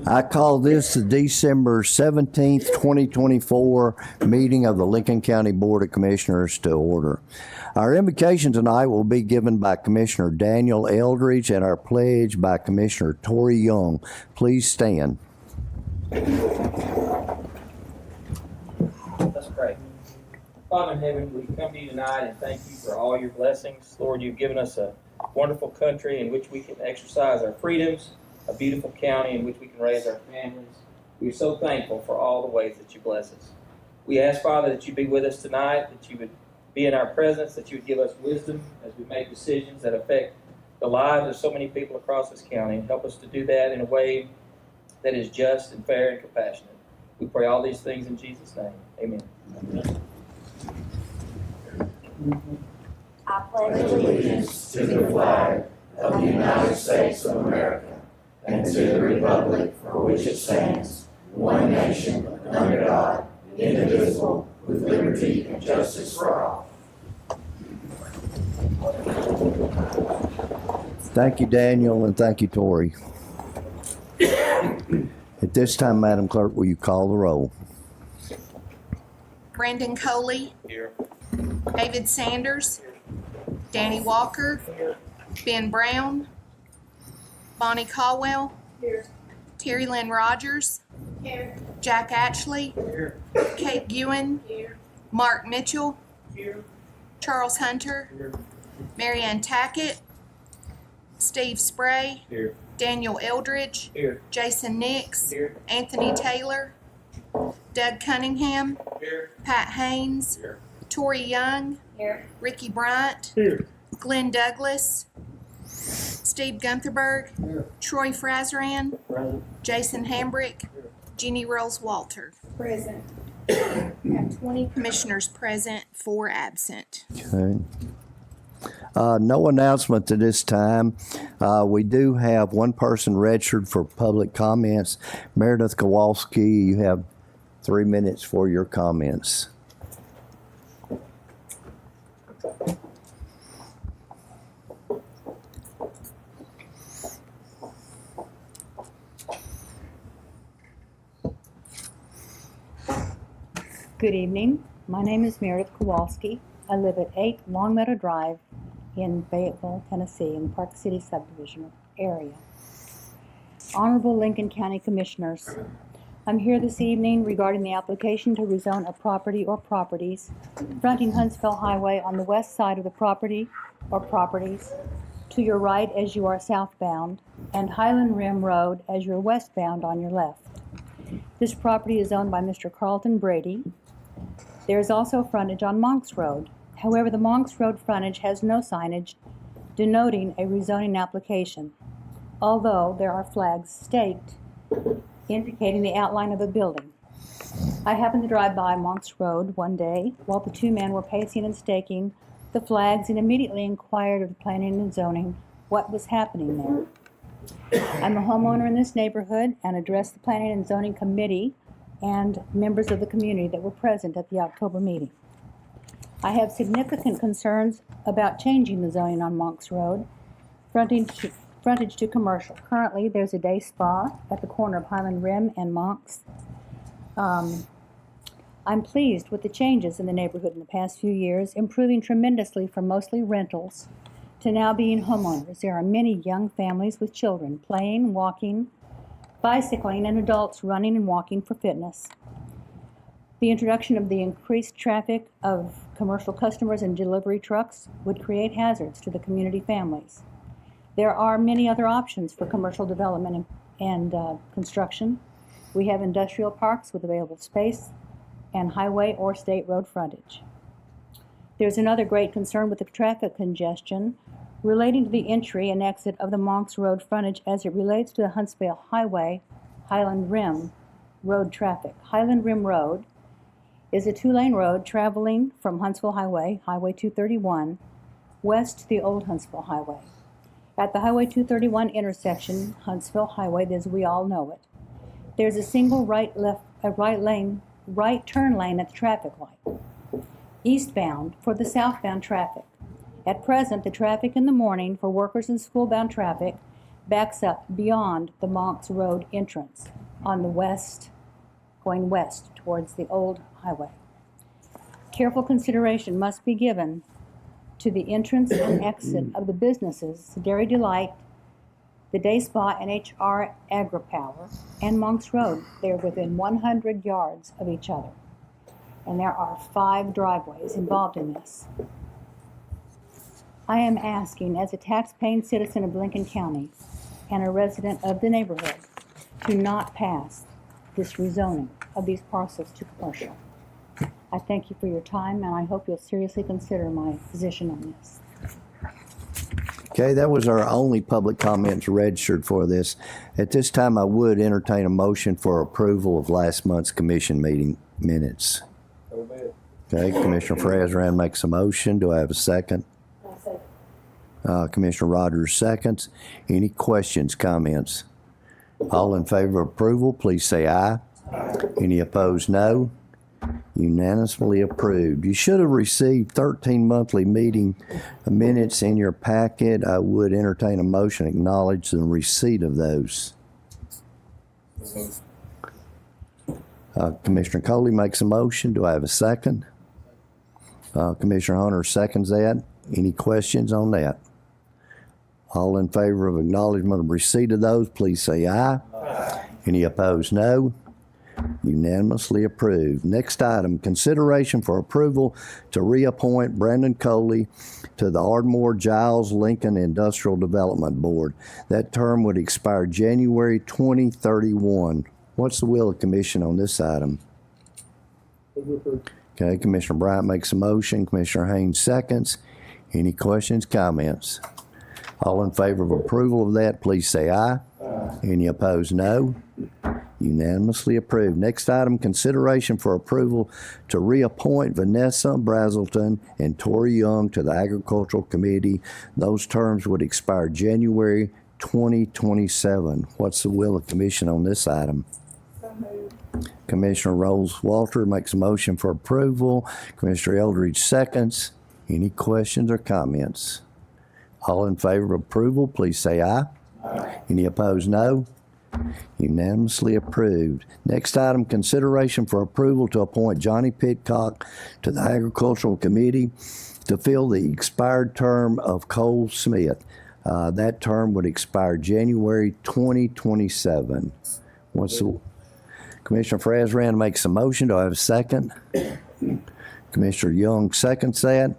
I call this the December 17th, 2024 meeting of the Lincoln County Board of Commissioners to order. Our invocation tonight will be given by Commissioner Daniel Eldridge and our pledge by Commissioner Tori Young. Please stand. Let's pray. Father in heaven, we come to you tonight and thank you for all your blessings. Lord, you've given us a wonderful country in which we can exercise our freedoms, a beautiful county in which we can raise our families. We're so thankful for all the ways that you bless us. We ask, Father, that you be with us tonight, that you would be in our presence, that you would give us wisdom as we make decisions that affect the lives of so many people across this county, and help us to do that in a way that is just and fair and compassionate. We pray all these things in Jesus' name. Amen. Amen. I pledge allegiance to the flag of the United States of America and to the republic for which it stands, one nation, under God, indivisible, with liberty and justice for all. Thank you, Daniel, and thank you, Tori. At this time, Madam Clerk, will you call the roll? Brandon Coley. Here. David Sanders. Danny Walker. Ben Brown. Bonnie Caldwell. Here. Terry Lynn Rogers. Here. Jack Atchley. Here. Kate Ewan. Here. Mark Mitchell. Here. Charles Hunter. Here. Marianne Tackett. Steve Spray. Here. Daniel Eldridge. Here. Jason Nix. Here. Anthony Taylor. Doug Cunningham. Here. Pat Haynes. Here. Tori Young. Here. Ricky Bryant. Here. Glenn Douglas. Steve Guntherberg. Here. Troy Frazran. Present. Jason Hambrick. Jeannie Rolls Walter. Present. We have 20 commissioners present, 4 absent. Okay. No announcement at this time. We do have one person registered for public comments. Meredith Kowalski, you have 3 minutes for your comments. Good evening. My name is Meredith Kowalski. I live at 8 Long Meadow Drive in Fayetteville, Tennessee, in the Park City subdivision area. Honorable Lincoln County Commissioners, I'm here this evening regarding the application to rezone a property or properties fronting Huntsville Highway on the west side of the property or properties to your right as you are southbound, and Highland Rim Road as you're westbound on your left. This property is owned by Mr. Carlton Brady. There is also frontage on Monks Road. However, the Monks Road frontage has no signage denoting a rezoning application, although there are flags staked indicating the outline of the building. I happened to drive by Monks Road one day while the 2 men were pacing and staking the flags and immediately inquired of the planning and zoning what was happening there. I'm a homeowner in this neighborhood and addressed the Planning and Zoning Committee and members of the community that were present at the October meeting. I have significant concerns about changing the zoning on Monks Road, frontage to commercial. Currently, there's a day spa at the corner of Highland Rim and Monks. I'm pleased with the changes in the neighborhood in the past few years, improving tremendously from mostly rentals to now being homeowners. There are many young families with children playing, walking, bicycling, and adults running and walking for fitness. The introduction of the increased traffic of commercial customers and delivery trucks would create hazards to the community families. There are many other options for commercial development and construction. We have industrial parks with available space and highway or state road frontage. There's another great concern with the traffic congestion relating to the entry and exit of the Monks Road frontage as it relates to the Huntsville Highway, Highland Rim Road traffic. Highland Rim Road is a 2-lane road traveling from Huntsville Highway, Highway 231, west to the old Huntsville Highway. At the Highway 231 intersection, Huntsville Highway, as we all know it, there's a single right turn lane at the traffic light, eastbound for the southbound traffic. At present, the traffic in the morning for workers and schoolbound traffic backs up beyond the Monks Road entrance on the west, going west towards the old highway. Careful consideration must be given to the entrance and exit of the businesses Dairy Delight, the Day Spa, NHR Agri-Power, and Monks Road. They're within 100 yards of each other. And there are 5 driveways involved in this. I am asking, as a tax-paying citizen of Lincoln County and a resident of the neighborhood, to not pass this rezoning of these parcels to commercial. I thank you for your time, and I hope you'll seriously consider my position on this. Okay, that was our only public comments registered for this. At this time, I would entertain a motion for approval of last month's commission meeting minutes. Okay, Commissioner Frazran makes a motion. Do I have a second? Commissioner Rogers seconds. Any questions, comments? All in favor of approval, please say aye. Any opposed, no. Unanimously approved. You should have received 13 monthly meeting minutes in your packet. I would entertain a motion to acknowledge the receipt of those. Commissioner Coley makes a motion. Do I have a second? Commissioner Hunter seconds that. Any questions on that? All in favor of acknowledgement of receipt of those, please say aye. Any opposed, no. Unanimously approved. Next item, consideration for approval to reappoint Brandon Coley to the Ardmore Giles Lincoln Industrial Development Board. That term would expire January 2031. What's the will of the commission on this item? Okay, Commissioner Bryant makes a motion. Commissioner Haynes seconds. Any questions, comments? All in favor of approval of that, please say aye. Any opposed, no. Unanimously approved. Next item, consideration for approval to reappoint Vanessa Brazelton and Tori Young to the Agricultural Committee. Those terms would expire January 2027. What's the will of the commission on this item? Commissioner Rolls Walter makes a motion for approval. Commissioner Eldridge seconds. Any questions or comments? All in favor of approval, please say aye. Any opposed, no. Unanimously approved. Next item, consideration for approval to appoint Johnny Pitcock to the Agricultural Committee to fill the expired term of Cole Smith. That term would expire January 2027. Commissioner Frazran makes a motion. Do I have a second? Commissioner Young seconds that.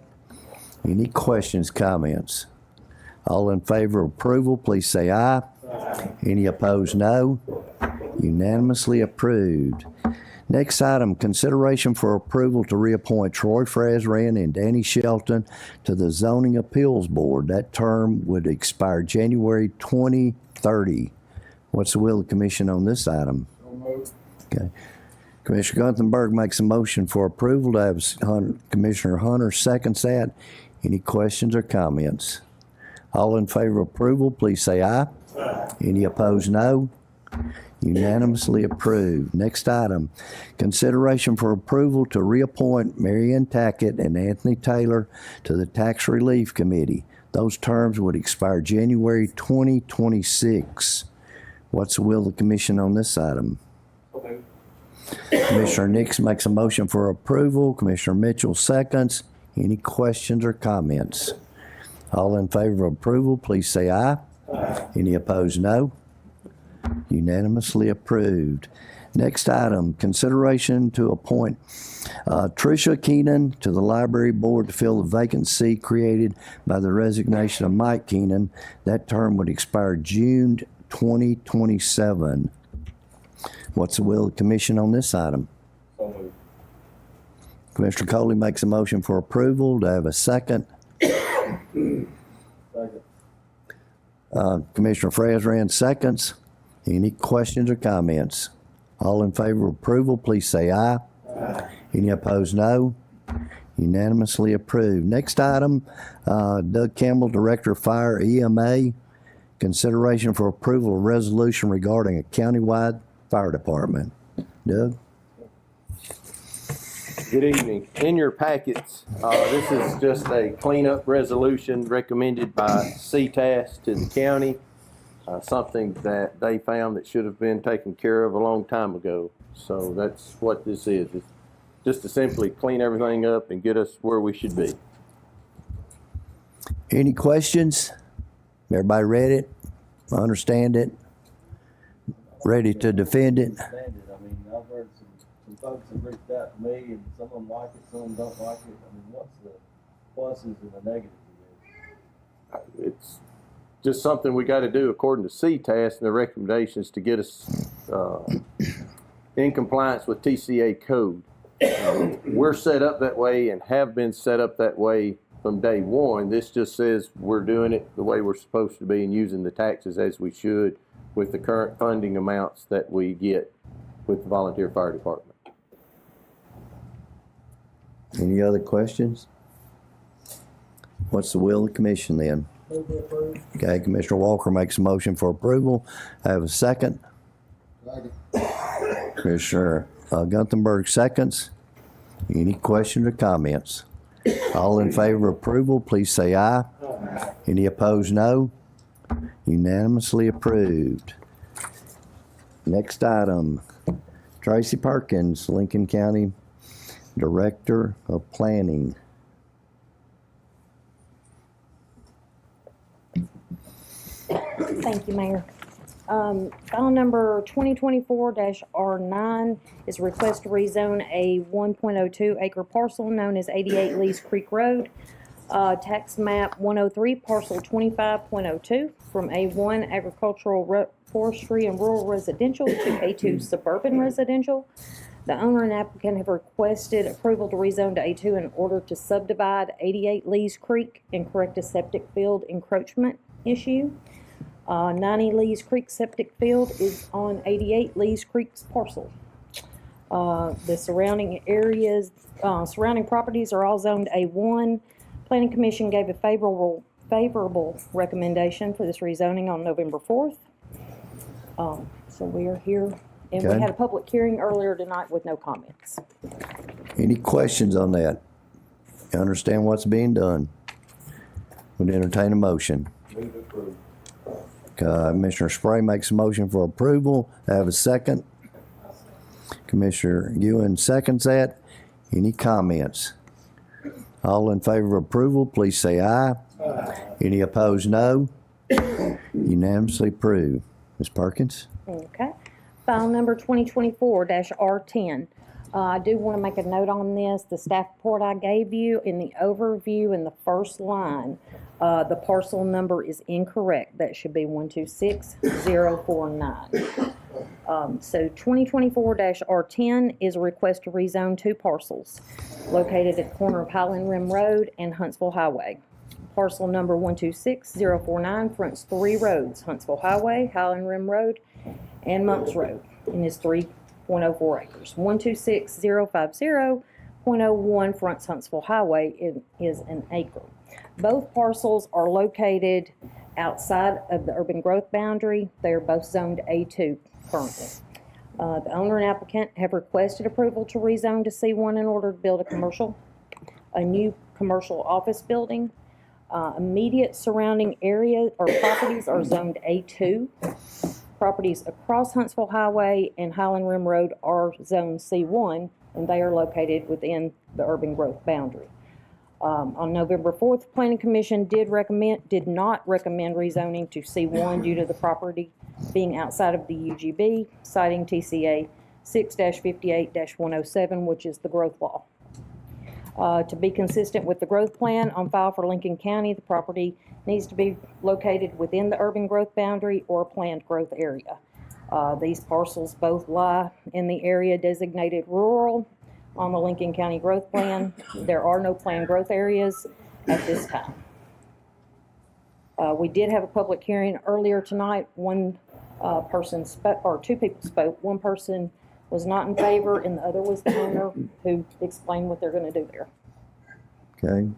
Any questions, comments? All in favor of approval, please say aye. Any opposed, no. Unanimously approved. Next item, consideration for approval to reappoint Troy Frazran and Danny Shelton to the Zoning Appeals Board. That term would expire January 2030. What's the will of the commission on this item? Okay. Commissioner Gunthenberg makes a motion for approval. To have Commissioner Hunter seconds that. Any questions or comments? All in favor of approval, please say aye. Any opposed, no. Unanimously approved. Next item, consideration for approval to reappoint Marianne Tackett and Anthony Taylor to the Tax Relief Committee. Those terms would expire January 2026. What's the will of the commission on this item? Commissioner Nix makes a motion for approval. Commissioner Mitchell seconds. Any questions or comments? All in favor of approval, please say aye. Any opposed, no. Unanimously approved. Next item, consideration to appoint Tricia Keenan to the Library Board to fill the vacancy created by the resignation of Mike Keenan. That term would expire June 2027. What's the will of the commission on this item? Commissioner Coley makes a motion for approval. Do I have a second? Commissioner Frazran seconds. Any questions or comments? All in favor of approval, please say aye. Any opposed, no. Unanimously approved. Next item, Doug Campbell, Director of Fire EMA. Consideration for approval of resolution regarding a countywide fire department. Doug? Good evening. In your packets, this is just a cleanup resolution recommended by CTAS to the county. something that they found that should have been taken care of a long time ago. So that's what this is. It's just to simply clean everything up and get us where we should be. Any questions? Everybody read it? Understand it? Ready to defend it? Understand it. I mean, I've heard some folks have reached out to me, and some of them like it, some of them don't like it. I mean, what's the pluses and the negatives of this? It's just something we got to do according to CTAS and the recommendations to get us in compliance with TCA code. We're set up that way and have been set up that way from day one. This just says we're doing it the way we're supposed to be and using the taxes as we should with the current funding amounts that we get with the volunteer fire department. Any other questions? What's the will of the commission then? Move to approve. Okay, Commissioner Walker makes a motion for approval. I have a second. Commissioner Gunthenberg seconds. Any questions or comments? All in favor of approval, please say aye. Any opposed, no. Unanimously approved. Next item, Tracy Perkins, Lincoln County Director of Planning. Thank you, Mayor. File number 2024-R9 is a request to rezone a 1.02 acre parcel known as 88 Lees Creek Road, tax map 103, parcel 25.02, from A1 agricultural, forestry, and rural residential to A2 suburban residential. The owner and applicant have requested approval to rezone to A2 in order to subdivide 88 Lees Creek and correct a septic field encroachment issue. 90 Lees Creek septic field is on 88 Lees Creek's parcel. The surrounding areas, surrounding properties are all zoned A1. Planning Commission gave a favorable recommendation for this rezoning on November 4th. So we are here, and we Okay. had a public hearing earlier tonight with no comments. Any questions on that? You understand what's being done? Would entertain a motion. Move to approve. Commissioner Spray makes a motion for approval. I have a second. Commissioner Ewan seconds that. Any comments? All in favor of approval, please say aye. Any opposed, no. Unanimously approved. Ms. Perkins? Okay. File number 2024-R10. I do want to make a note on this. The staff report I gave you in the overview in the first line, the parcel number is incorrect. That should be 126049. So 2024-R10 is a request to rezone two parcels located at the corner of Highland Rim Road and Huntsville Highway. Parcel number 126049 fronts three roads: Huntsville Highway, Highland Rim Road, and Monks Road, and is 3.04 acres. 126050.01 fronts Huntsville Highway. It is an acre. Both parcels are located outside of the urban growth boundary. They are both zoned A2 currently. The owner and applicant have requested approval to rezone to C1 in order to build a new commercial office building. Immediate surrounding area or properties are zoned A2. Properties across Huntsville Highway and Highland Rim Road are zoned C1, and they are located within the urban growth boundary. On November 4th, the Planning Commission did not recommend rezoning to C1 due to the property being outside of the UGB, citing TCA 6-58-107, which is the growth law. To be consistent with the growth plan on file for Lincoln County, the property needs to be located within the urban growth boundary or planned growth area. These parcels both lie in the area designated rural on the Lincoln County growth plan. There are no planned growth areas at this time. We did have a public hearing earlier tonight. One person spoke, or two people spoke. One person was not in favor, and the other was the owner, who explained what they're going to do there. Okay.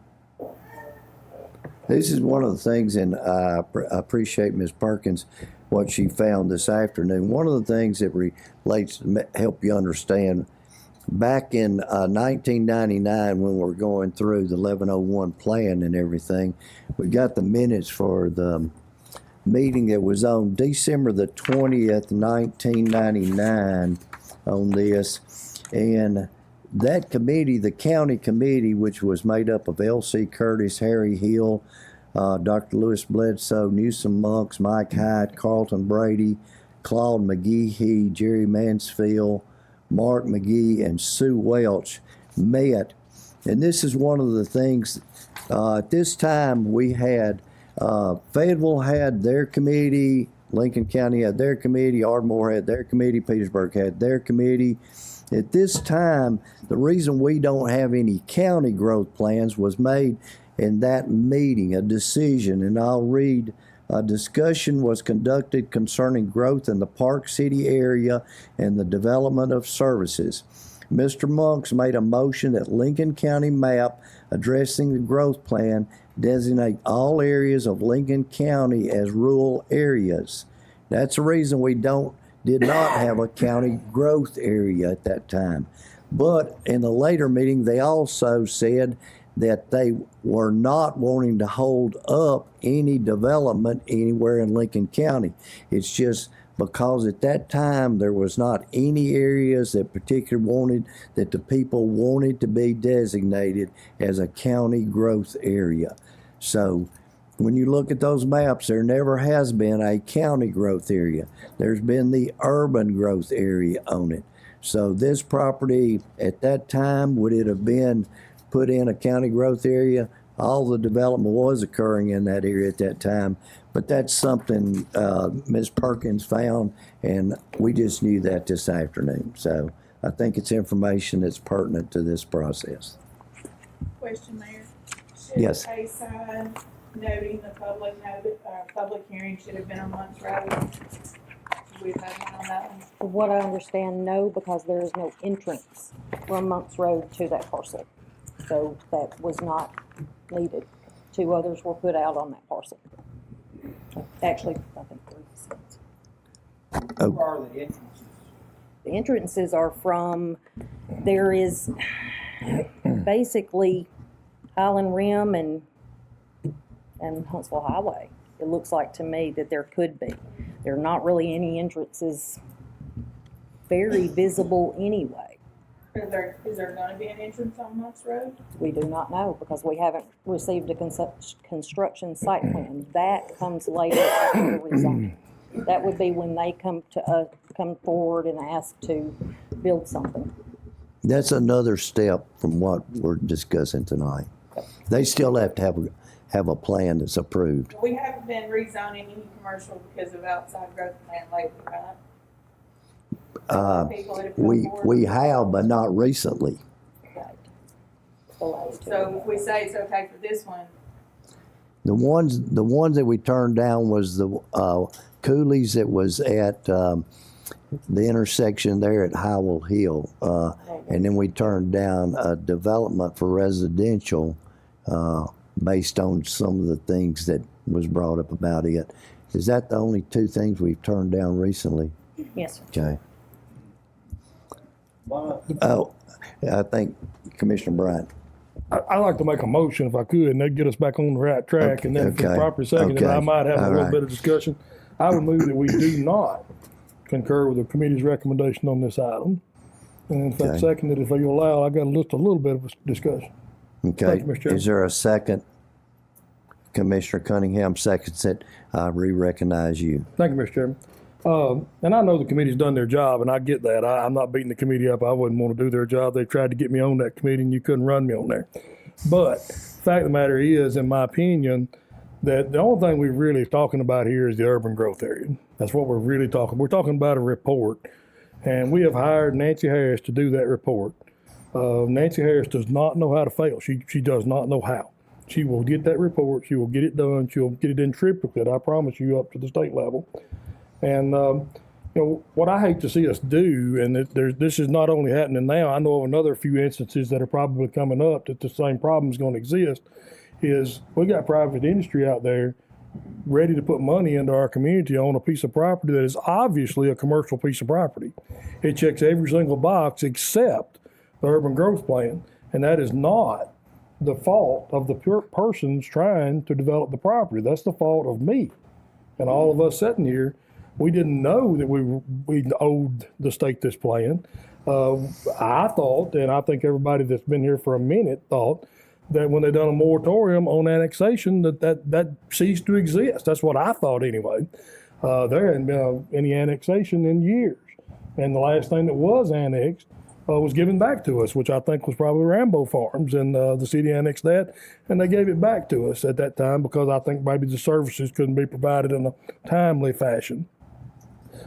This is one of the things, and I appreciate Ms. Perkins, what she found this afternoon. One of the things that relates to help you understand, back in 1999, when we were going through the 1101 plan and everything, we got the minutes for the meeting that was on December the 20th, 1999 on this. And that committee, the county committee, which was made up of L.C. Curtis, Harry Hill, Dr. Lewis Bledsoe, Newsom Monks, Mike Hyde, Carlton Brady, Claude McGehee, Jerry Mansfield, Mark McGee, and Sue Welch met. And this is one of the things, at this time we had, Fayetteville had their committee, Lincoln County had their committee, Ardmore had their committee, Petersburg had their committee. At this time, the reason we don't have any county growth plans was made in that meeting, a decision, and I'll read, a discussion was conducted concerning growth in the Park City area and the development of services. Mr. Monks made a motion that Lincoln County map addressing the growth plan designate all areas of Lincoln County as rural areas. That's the reason we did not have a county growth area at that time. But in the later meeting, they also said that they were not wanting to hold up any development anywhere in Lincoln County. It's just because at that time there was not any areas that particularly wanted, that the people wanted to be designated as a county growth area. So when you look at those maps, there never has been a county growth area. There's been the urban growth area on it. So this property at that time, would it have been put in a county growth area? All the development was occurring in that area at that time, but that's something Ms. Perkins found, and we just knew that this afternoon. So I think it's information that's pertinent to this process. Question, Mayor. Yes. Should a sign noting the public hearing should have been on Monks Road? We've had one on that one. From what I understand, no, because there is no entrance from Monks Road to that parcel. So that was not needed. 2 others were put out on that parcel. Actually, I think 3 signs. Who are the entrances? The entrances are from, there is basically Highland Rim and Huntsville Highway. It looks like to me that there could be. There are not really any entrances very visible anyway. Is there gonna be an entrance on Monks Road? We do not know because we haven't received a construction site plan. That comes later after the rezoning. That would be when they come forward and ask to build something. That's another step from what we're discussing tonight. They still have to have a plan that's approved. We haven't been rezoning any commercial because of outside growth plan lately, right? People that have come forward. We have, but not recently. Right. So if we say it's okay for this one, The ones that we turned down was the Cooley's that was at the intersection there at Howell Hill, and then we turned down a development for residential based on some of the things that was brought up about it. Is that the only 2 things we've turned down recently? Yes, sir. Okay. Oh, I think Commissioner Bryant. I'd like to make a motion if I could, and that'd get us back on the right track. And then if it's Okay. properly seconded, Okay. I might have a All little right. bit of discussion. I would move that we do not concur with the committee's recommendation on this item. And if that's Okay. seconded, if you allow, I got just a little bit of a discussion. Okay. Thank you, Mr. Chairman. Is there a second? Commissioner Cunningham seconds it. I re-recognize you. Thank you, Mr. Chairman. And I know the committee's done their job, and I get that. I'm not beating the committee up. I wouldn't want to do their job. They tried to get me on that committee, and you couldn't run me on there. But the fact of the matter is, in my opinion, that the only thing we're really talking about here is the urban growth area. That's what we're really talking. We're talking about a report, and we have hired Nancy Harris to do that report. Nancy Harris does not know how to fail. She does not know how. She will get that report. She will get it done. She'll get it in triplicate, I promise you, up to the state level. And what I hate to see us do, and this is not only happening now, I know of another few instances that are probably coming up that the same problem is going to exist, is we got private industry out there ready to put money into our community on a piece of property that is obviously a commercial piece of property. It checks every single box except the urban growth plan, and that is not the fault of the persons trying to develop the property. That's the fault of me and all of us sitting here, we didn't know that we owed the state this plan. I thought, and I think everybody that's been here for a minute thought, that when they done a moratorium on annexation, that ceased to exist. That's what I thought anyway. There hadn't been any annexation in years. And the last thing that was annexed was given back to us, which I think was probably Rambo Farms, and the city annexed that, and they gave it back to us at that time because I think maybe the services couldn't be provided in a timely fashion.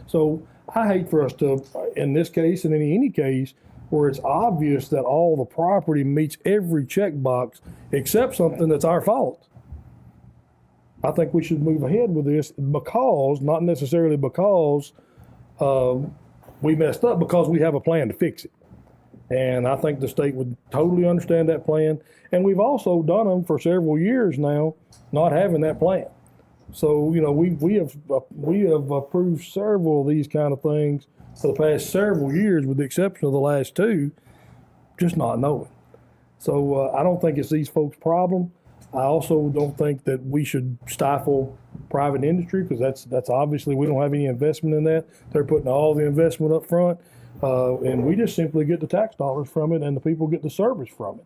So I hate for us to, in this case and in any case, where it's obvious that all the property meets every checkbox except something that's our fault. I think we should move ahead with this because, not necessarily because we messed up, because we have a plan to fix it. And I think the state would totally understand that plan. And we've also done them for several years now, not having that plan. So, you know, we have approved several of these kind of things for the past several years, with the exception of the last two, just not knowing. So I don't think it's these folks' problem. I also don't think that we should stifle private industry, because that's obviously, we don't have any investment in that. They're putting all the investment up front, and we just simply get the tax dollars from it, and the people get the service from it.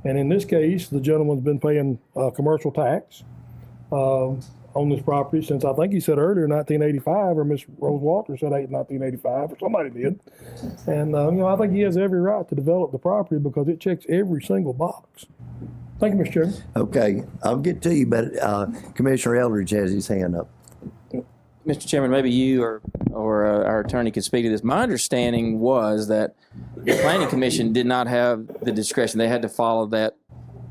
And in this case, the gentleman's been paying commercial tax on this property since, I think he said earlier, 1985, or Miss Rose Walter said 1985, or somebody did. And you know, I think he has every right to develop the property because it checks every single box. Thank you, Mr. Chairman. Okay, I'll get to you, but Commissioner Eldridge has his hand up. Mr. Chairman, maybe you or our attorney could speak to this. My understanding was that the Planning Commission did not have the discretion. They had to follow that,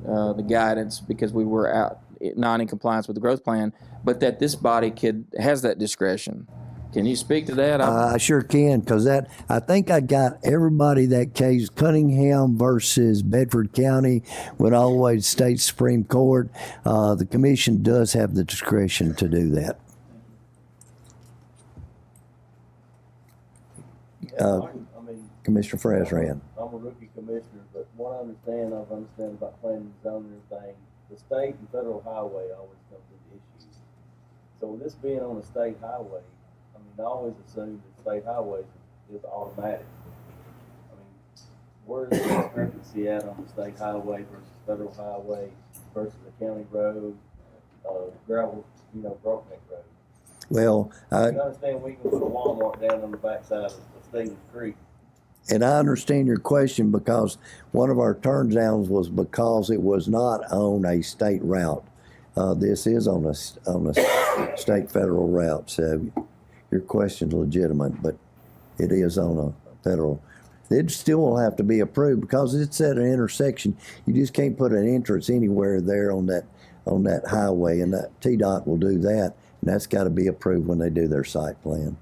the guidance, because we were not in compliance with the growth plan, but that this body has that discretion. Can you speak to that? I sure can, because I think I got everybody that case. Cunningham versus Bedford County went all the way to state Supreme Court. The commission does have the discretion to do that. I mean, Commissioner Frazran. I'm a rookie commissioner, but what I understand about planning and zoning and everything, the state and federal highway always come to the issues. So with this being on a state highway, I mean, I always assume that state highways is automatic. I mean, where's the discrepancy at on the state highway versus federal highway versus a county road, gravel, brokeneck road? Well, You understand we can put a Walmart down on the backside of Stevens Creek. and I understand your question, because one of our turn downs was because it was not on a state route. This is on a state federal route, so your question's legitimate, but it is on a federal. It still will have to be approved because it's at an intersection. You just can't put an entrance anywhere there on that highway, and that TDOT will do that, and that's got to be approved when they do their site plan.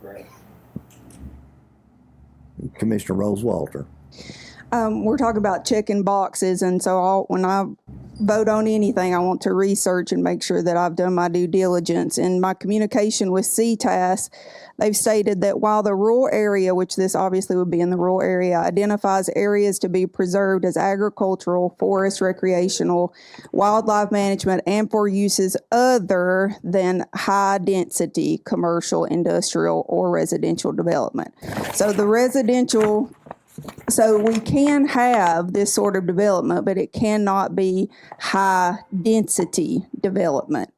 Right. Commissioner Rose Walter. We're talking about checking boxes, and so when I vote on anything, I want to research and make sure that I've done my due diligence. In my communication with CTAS, they've stated that while the rural area, which this obviously would be in the rural area, identifies areas to be preserved as agricultural, forest, recreational, wildlife management, and for uses other than high-density commercial, industrial, or residential development. So we can have this sort of development, but it cannot be high-density development.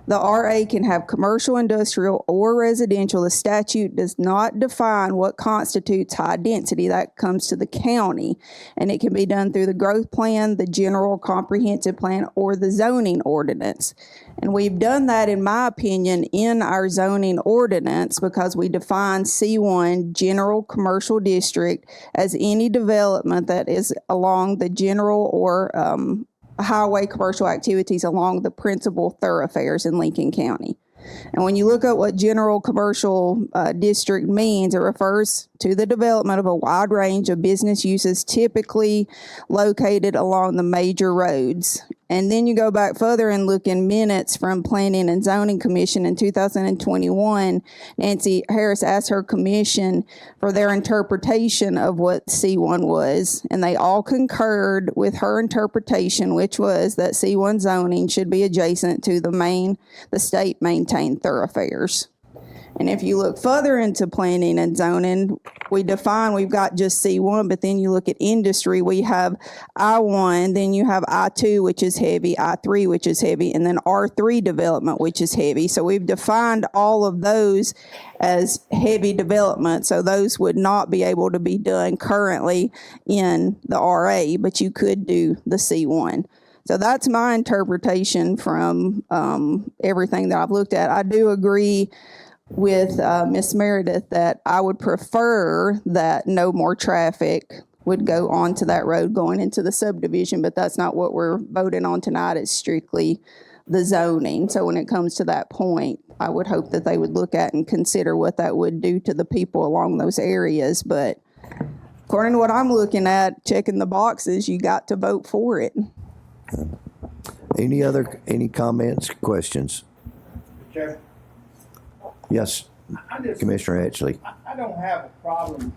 The RA can have commercial, industrial, or residential. The statute does not define what constitutes high density. That comes to the county, and it can be done through the growth plan, the general comprehensive plan, or the zoning ordinance. And we've done that, in my opinion, in our zoning ordinance, because we define C1, general commercial district, as any development that is along the general or highway commercial activities along the principal thoroughfares in Lincoln County. And when you look at what general commercial district means, it refers to the development of a wide range of business uses typically located along the major roads. And then you go back further and look in minutes from Planning and Zoning Commission in 2021. Nancy Harris asked her commission for their interpretation of what C1 was, and they all concurred with her interpretation, which was that C1 zoning should be adjacent to the state maintained thoroughfares. And if you look further into planning and zoning, we've got just C1, but then you look at industry, we have I1, then you have I2, which is heavy, I3, which is heavy, and then R3 development, which is heavy. So we've defined all of those as heavy development. So those would not be able to be done currently in the RA, but you could do the C1. So that's my interpretation from everything that I've looked at. I do agree with Ms. Meredith that I would prefer that no more traffic would go onto that road going into the subdivision, but that's not what we're voting on tonight. It's strictly the zoning. So when it comes to that point, I would hope that they would look at and consider what that would do to the people along those areas. But according to what I'm looking at, checking the boxes, you got to vote for it. Any comments, questions? Chair, Yes, Commissioner Hatchley. I don't have a problem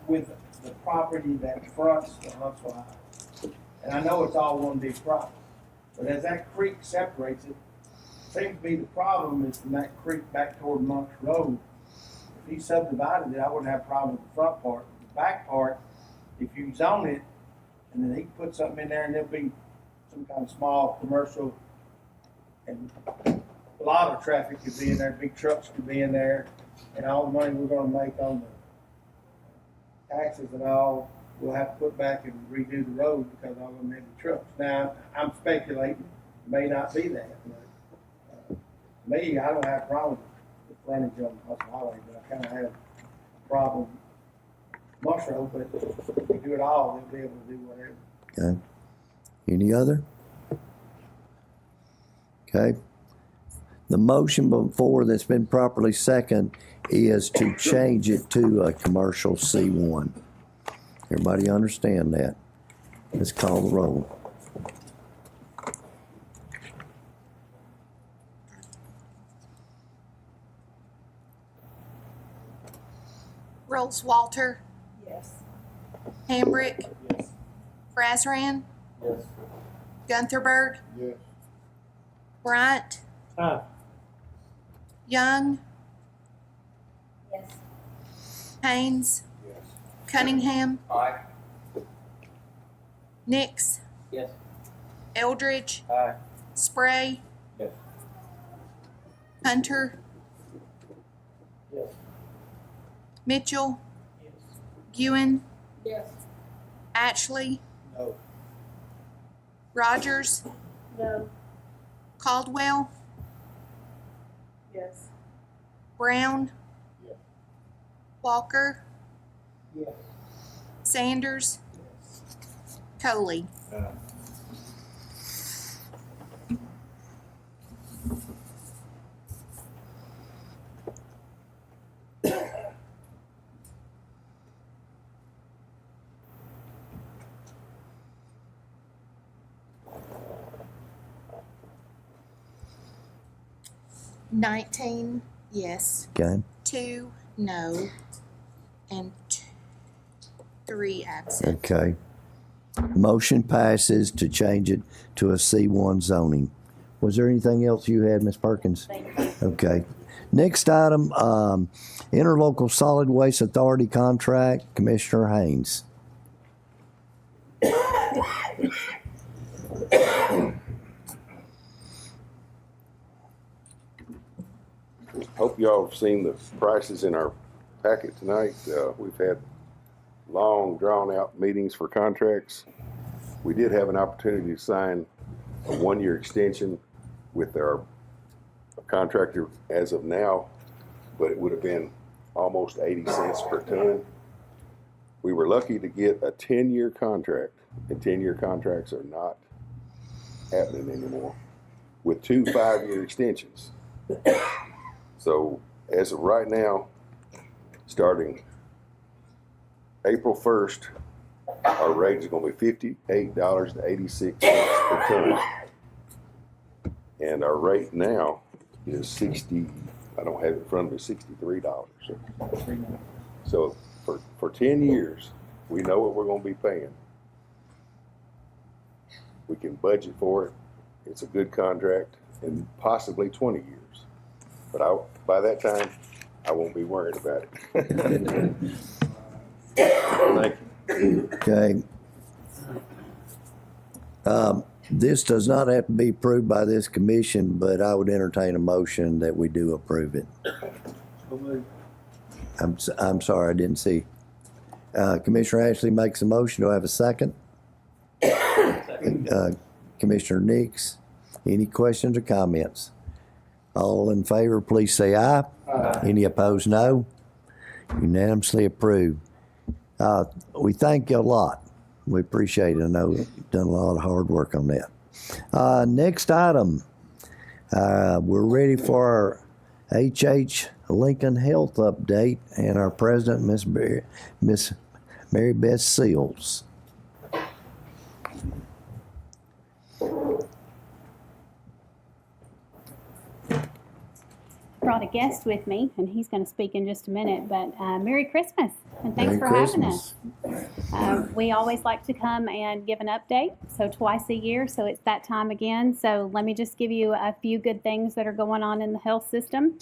with the property that fronts the Huntsville House. And I know it's all one big property. But as that creek separates it, seems to be the problem is from that creek back toward Monks Road. If he subdivided it, I wouldn't have a problem with the front part. The back part, if you zone it, and then he can put something in there and there'll be some kind of small commercial, and a lot of traffic could be in there, big trucks could be in there, and all the money we're gonna make on the taxes and all, we'll have to put back and redo the road because all of them heavy trucks. Now, I'm speculating, it may not be that, but me, I don't have a problem with the frontage on the Hudson Highway, but I kinda have a problem Moss Road, but if we do it all, they'll be able to do whatever. Okay. Any other? Okay. The motion before that's been properly seconded is to change it to a commercial C1. Everybody understand that? Let's call the roll. Rolls Walter. Yes. Hambrick. Yes. Brazran. Yes. Guntherberg. Yes. Bryant. Aye. Young. Yes. Haynes. Yes. Cunningham. Aye. Nix. Yes. Eldridge. Aye. Spray. Yes. Hunter. Yes. Mitchell. Ewan. Yes. Ashley. No. Rogers. No. Caldwell. Yes. Brown. Yes. Walker. Yes. Sanders. Coley. 19 yes, Okay. 2 no, and 3 absent. Okay. Motion passes to change it to a C1 zoning. Was there anything else you had, Ms. Perkins? Okay. Next item, Interlocal Solid Waste Authority contract, Commissioner Haynes. Hope y'all have seen the prices in our packet tonight. We've had long, drawn-out meetings for contracts. We did have an opportunity to sign a one-year extension with our contractor as of now, but it would have been almost 80 cents per ton. We were lucky to get a 10-year contract, and 10-year contracts are not happening anymore, with 2 5-year extensions. So as of right now, starting April 1st, our rate is going to be $58.86 per ton. And our rate now is 60, I don't have it in front of me, $63. So for 10 years, we know what we're going to be paying. We can budget for it. It's a good contract, and possibly 20 years. But by that time, I won't be worried about it. Thank you. Okay. This does not have to be approved by this commission, but I would entertain a motion that we do approve it. I'm sorry, I didn't see. Commissioner Ashley makes a motion. Do I have a second? Commissioner Nix, any questions or comments? All in favor, please say aye. Aye. Any opposed, no. Unanimously approved. We thank you a lot. We appreciate it. I know you've done a lot of hard work on that. Next item, we're ready for our H.H. Lincoln Health update and our president, Miss Mary Beth Seals. Brought a guest with me, and he's going to speak in just a minute, but Merry Christmas, and thanks Merry for Christmas. having us. We always like to come and give an update, so twice a year, so it's that time again. So let me just give you a few good things that are going on in the health system.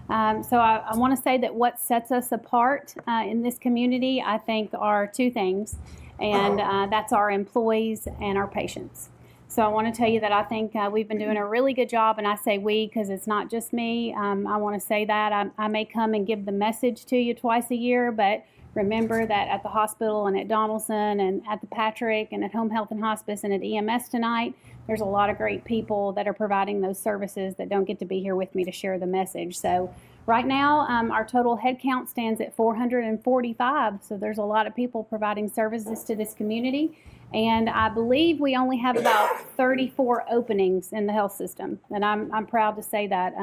So I want to say that what sets us apart in this community, I think, are two things, and that's our employees and our patients. So I want to tell you that I think we've been doing a really good job, and I say we because it's not just me. I want to say that I may come and give the message to you twice a year, but remember that at the hospital and at Donaldson and at the Patrick and at Home Health and Hospice and at EMS tonight, there's a lot of great people that are providing those services that don't get to be here with me to share the message. So right now, our total head count stands at 445, so there's a lot of people providing services to this community. And I believe we only have about 34 openings in the health system, and I'm proud to say that.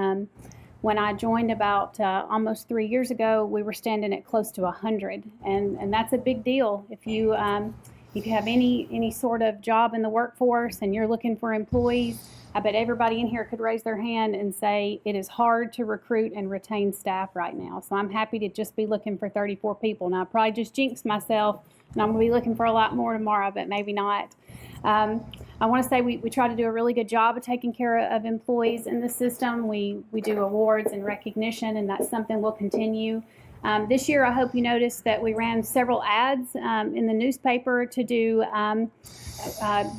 When I joined about almost 3 years ago, we were standing at close to 100, and that's a big deal. If you have any sort of job in the workforce and you're looking for employees, I bet everybody in here could raise their hand and say it is hard to recruit and retain staff right now. So I'm happy to just be looking for 34 people. Now I probably just jinxed myself, and I'm going to be looking for a lot more tomorrow, but maybe not. I want to say we try to do a really good job of taking care of employees in the system. We do awards and recognition, and that's something we'll continue. This year, I hope you noticed that we ran several ads in the newspaper to do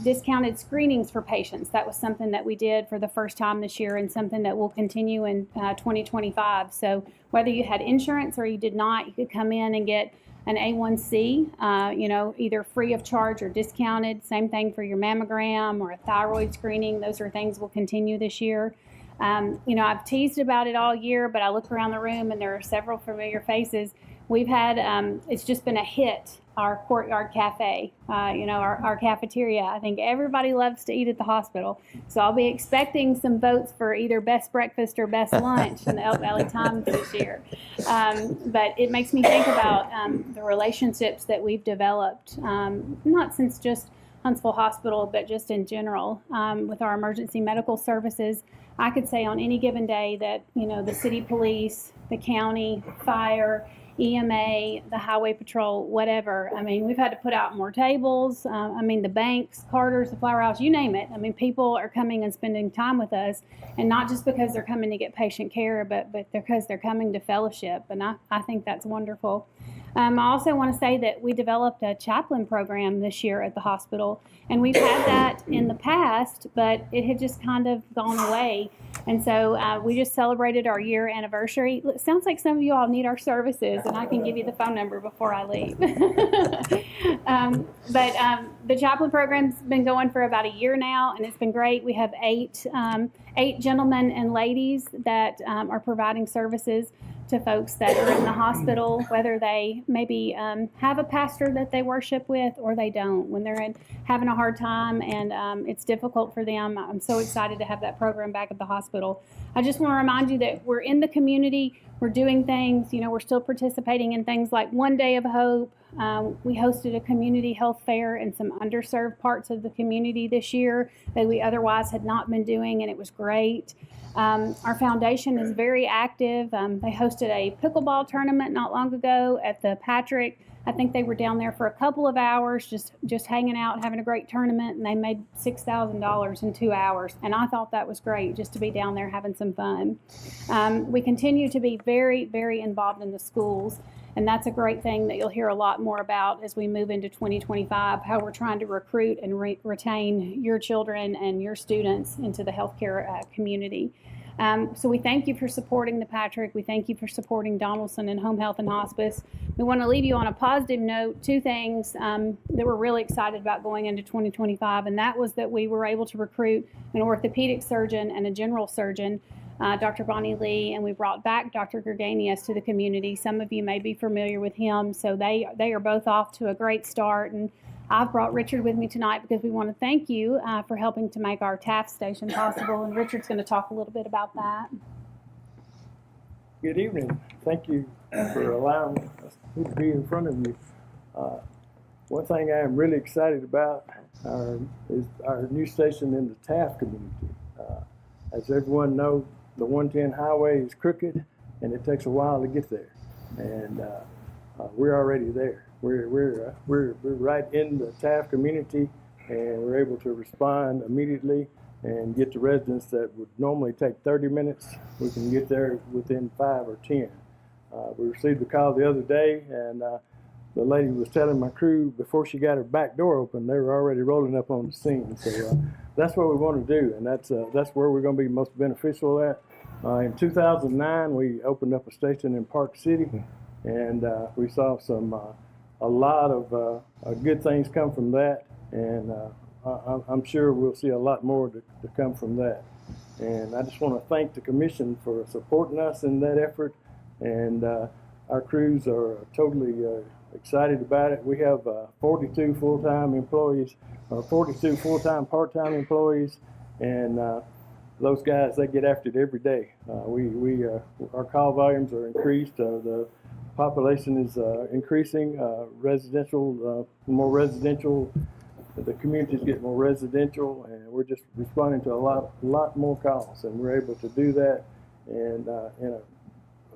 discounted screenings for patients. That was something that we did for the first time this year, and something that will continue in 2025. So whether you had insurance or you did not, you could come in and get an A1C, either free of charge or discounted. Same thing for your mammogram or a thyroid screening. Those are things we'll continue this year. I've teased about it all year, but I look around the room and there are several familiar faces. We've had, it's just been a hit, our Courtyard Cafe, our cafeteria. I think everybody loves to eat at the hospital. So I'll be expecting some votes for either best breakfast or best lunch in the Elk Valley Times this year. But it makes me think about the relationships that we've developed, not since just Huntsville Hospital, but just in general with our emergency medical services. I could say on any given day that, the city police, the county, fire, EMA, the highway patrol, whatever. I mean, we've had to put out more tables. The banks, Carter's, the Flower House, you name it. I mean, people are coming and spending time with us, and not just because they're coming to get patient care, but because they're coming to fellowship, and I think that's wonderful. I also want to say that we developed a chaplain program this year at the hospital, and we've had that in the past, but it had just kind of gone away. And so we just celebrated our year anniversary. It sounds like some of you all need our services, and I can give you the phone number before I leave. But the chaplain program's been going for about a year now, and it's been great. We have eight gentlemen and ladies that are providing services to folks that are in the hospital, whether they maybe have a pastor that they worship with or they don't. When they're having a hard time and it's difficult for them, I'm so excited to have that program back at the hospital. I just want to remind you that we're in the community, we're doing things, we're still participating in things like One Day of Hope, We hosted a community health fair in some underserved parts of the community this year that we otherwise had not been doing, and it was great. Our foundation is very active. They hosted a pickleball tournament not long ago at the Patrick. I think they were down there for a couple of hours, just hanging out, having a great tournament, and they made $6,000 in 2 hours. And I thought that was great, just to be down there having some fun. We continue to be very, very involved in the schools, and that's a great thing that you'll hear a lot more about as we move into 2025, how we're trying to recruit and retain your children and your students into the healthcare community. So we thank you for supporting the Patrick. We thank you for supporting Donaldson and Home Health and Hospice. We want to leave you on a positive note. Two things that we're really excited about going into 2025, and that was that we were able to recruit an orthopedic surgeon and a general surgeon, Dr. Bonnie Lee, and we brought back Dr. Gerganius to the community. Some of you may be familiar with him, so they are both off to a great start. And I've brought Richard with me tonight because we want to thank you for helping to make our Taft station possible, and Richard's going to talk a little bit about that. Good evening. Thank you for allowing us to be in front of you. One thing I am really excited about is our new station in the Taft community. As everyone knows, the 110 highway is crooked, and it takes a while to get there. And we're already there. We're right in the Taft community, and we're able to respond immediately and get to residents that would normally take 30 minutes. We can get there within 5 or 10. We received a call the other day, and the lady was telling my crew before she got her back door open, they were already rolling up on the scene. So that's what we want to do, and that's where we're going to be most beneficial at. In 2009, we opened up a station in Park City, and we saw a lot of good things come from that, and I'm sure we'll see a lot more to come from that. And I just want to thank the Commission for supporting us in that effort, and our crews are totally excited about it. We have 42 full-time employees, 42 full-time, part-time employees, and those guys, they get after it every day. Our call volumes are increased. The population is increasing. Residential, more residential. The communities get more residential, and we're just responding to a lot more calls, and we're able to do that and in an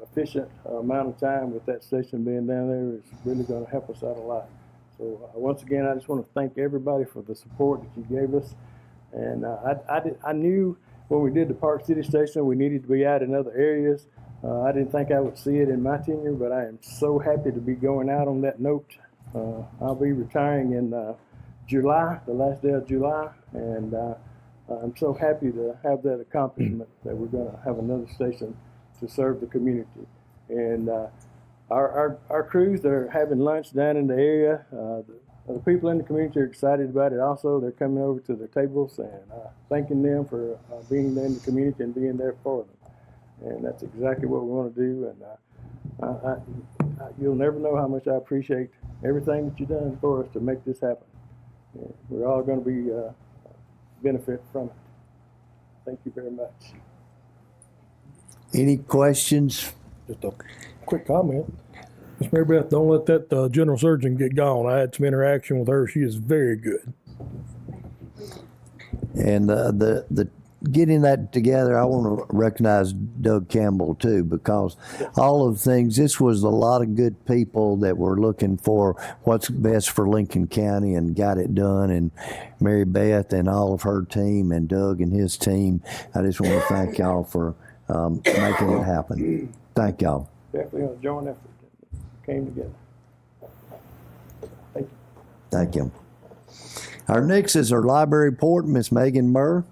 efficient amount of time. With that station being down there, is really going to help us out a lot. So once again, I just want to thank everybody for the support that you gave us. And I knew when we did the Park City station, we needed to be out in other areas. I didn't think I would see it in my tenure, but I am so happy to be going out on that note. I'll be retiring in July, the last day of July, and I'm so happy to have that accomplishment that we're going to have another station to serve the community. And our crews that are having lunch down in the area, the people in the community are excited about it also. They're coming over to their tables and thanking them for being there in the community and being there for them. And that's exactly what we want to do. And you'll never know how much I appreciate everything that you've done for us to make this happen. And we're all going to be benefit from it. Thank you very much. Any questions? Just a quick comment. Miss Mary Beth, don't let that general surgeon get gone. I had some interaction with her. She is very good. And the getting that together, I want to recognize Doug Campbell too, because all of the things, this was a lot of good people that were looking for what's best for Lincoln County and got it done. And Mary Beth and all of her team and Doug and his team, I just want to thank y'all for making it happen. Thank y'all. Definitely a joint effort that came together. Thank you. Thank you. Our next is our library report, Miss Megan Murr.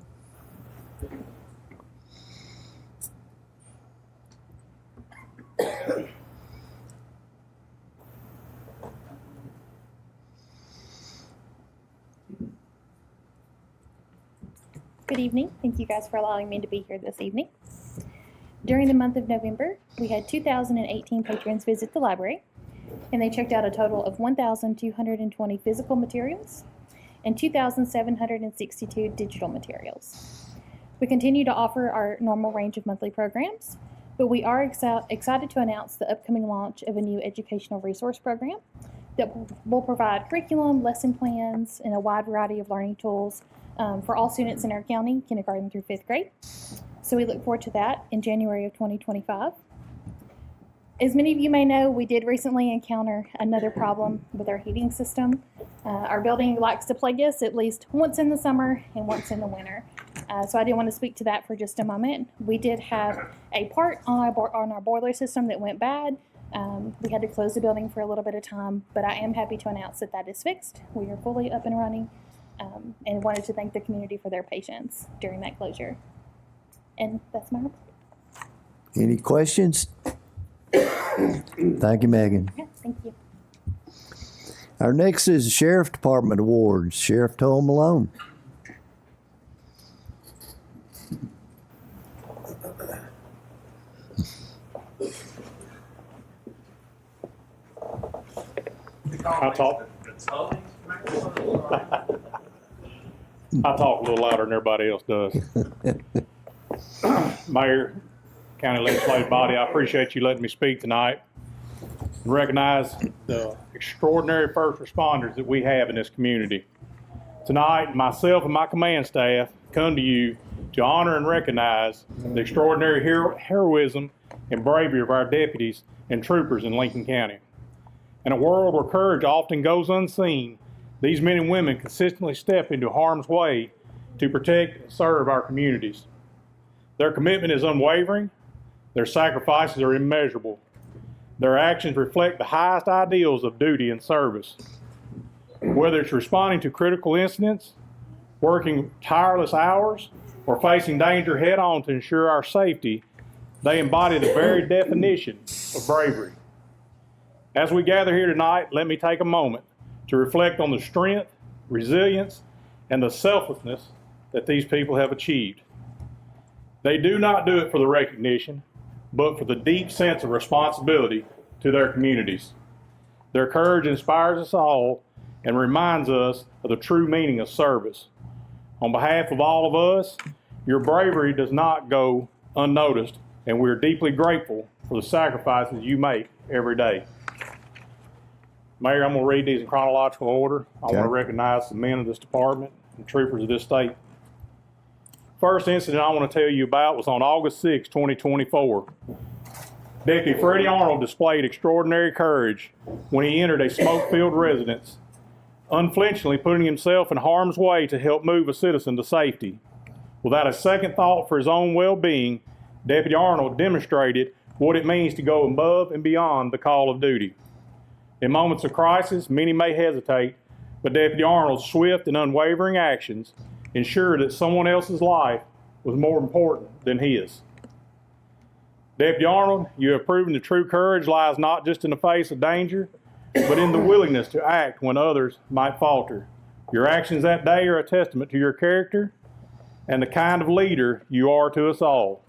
Good evening. Thank you guys for allowing me to be here this evening. During the month of November, we had 2,018 patrons visit the library, and they checked out a total of 1,220 physical materials and 2,762 digital materials. We continue to offer our normal range of monthly programs, but we are excited to announce the upcoming launch of a new educational resource program that will provide curriculum, lesson plans, and a wide variety of learning tools for all students in our county, kindergarten through 5th grade. So we look forward to that in January of 2025. As many of you may know, we did recently encounter another problem with our heating system. Our building likes to plague us at least once in the summer and once in the winter. So I did want to speak to that for just a moment. We did have a part on our boiler system that went bad. We had to close the building for a little bit of time, but I am happy to announce that that is fixed. We are fully up and running, and wanted to thank the community for their patience during that closure. And that's my report. Any questions? Thank you, Megan. Yeah, thank you. Our next is Sheriff Department Awards. Sheriff Tom Malone. I talk a little louder than everybody else does. Mayor, County Legislative Body, I appreciate you letting me speak tonight and recognize the extraordinary first responders that we have in this community. Tonight, myself and my command staff come to you to honor and recognize the extraordinary heroism and bravery of our deputies and troopers in Lincoln County. In a world where courage often goes unseen, these men and women consistently step into harm's way to protect and serve our communities. Their commitment is unwavering. Their sacrifices are immeasurable. Their actions reflect the highest ideals of duty and service. Whether it's responding to critical incidents, working tireless hours, or facing danger head-on to ensure our safety, they embody the very definition of bravery. As we gather here tonight, let me take a moment to reflect on the strength, resilience, and the selflessness that these people have achieved. They do not do it for the recognition, but for the deep sense of responsibility to their communities. Their courage inspires us all and reminds us of the true meaning of service. On behalf of all of us, your bravery does not go unnoticed, and we are deeply grateful for the sacrifices you make every day. Mayor, I'm going to read these in chronological order. I want to recognize the men of this department and troopers of this state. First incident I want to tell you about was on August 6, 2024. Deputy Freddie Arnold displayed extraordinary courage when he entered a smoke-filled residence, unflinchingly putting himself in harm's way to help move a citizen to safety. Without a second thought for his own well-being, Deputy Arnold demonstrated what it means to go above and beyond the call of duty. In moments of crisis, many may hesitate, but Deputy Arnold's swift and unwavering actions ensured that someone else's life was more important than his. Deputy Arnold, you have proven the true courage lies not just in the face of danger, but in the willingness to act when others might falter. Your actions that day are a testament to your character and the kind of leader you are to us all.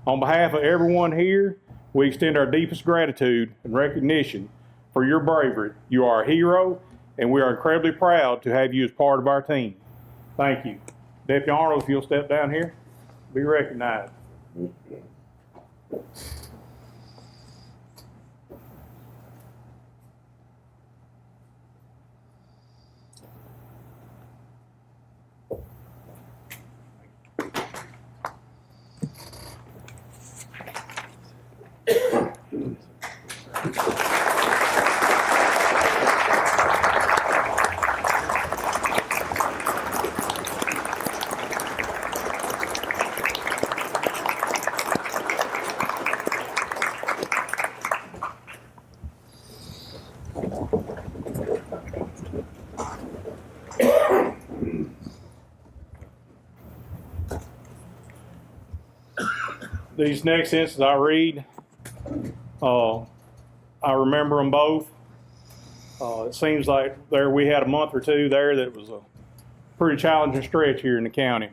On behalf of everyone here, we extend our deepest gratitude and recognition for your bravery. You are a hero, and we are incredibly proud to have you as part of our team. Thank you. Deputy Arnold, if you'll step down here, be recognized. These next instances I read, I remember them both. It seems like we had a month or two there that was a pretty challenging stretch here in the county.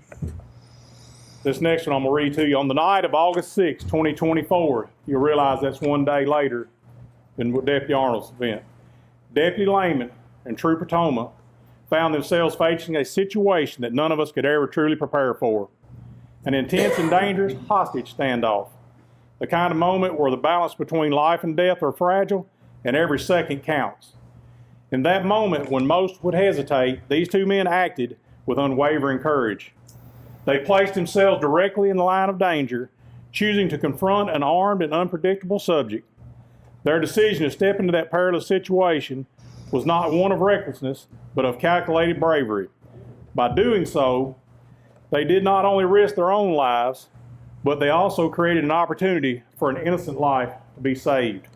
This next one I'm going to read to you. On the night of August 6, 2024, you'll realize that's one day later than Deputy Arnold's event. Deputy Lehman and Trooper Toma found themselves facing a situation that none of us could ever truly prepare for. An intense and dangerous hostage standoff. The kind of moment where the balance between life and death are fragile and every second counts. In that moment, when most would hesitate, these two men acted with unwavering courage. They placed themselves directly in the line of danger, choosing to confront an armed and unpredictable subject. Their decision to step into that perilous situation was not one of recklessness, but of calculated bravery. By doing so, they did not only risk their own lives, but they also created an opportunity for an innocent life to be saved.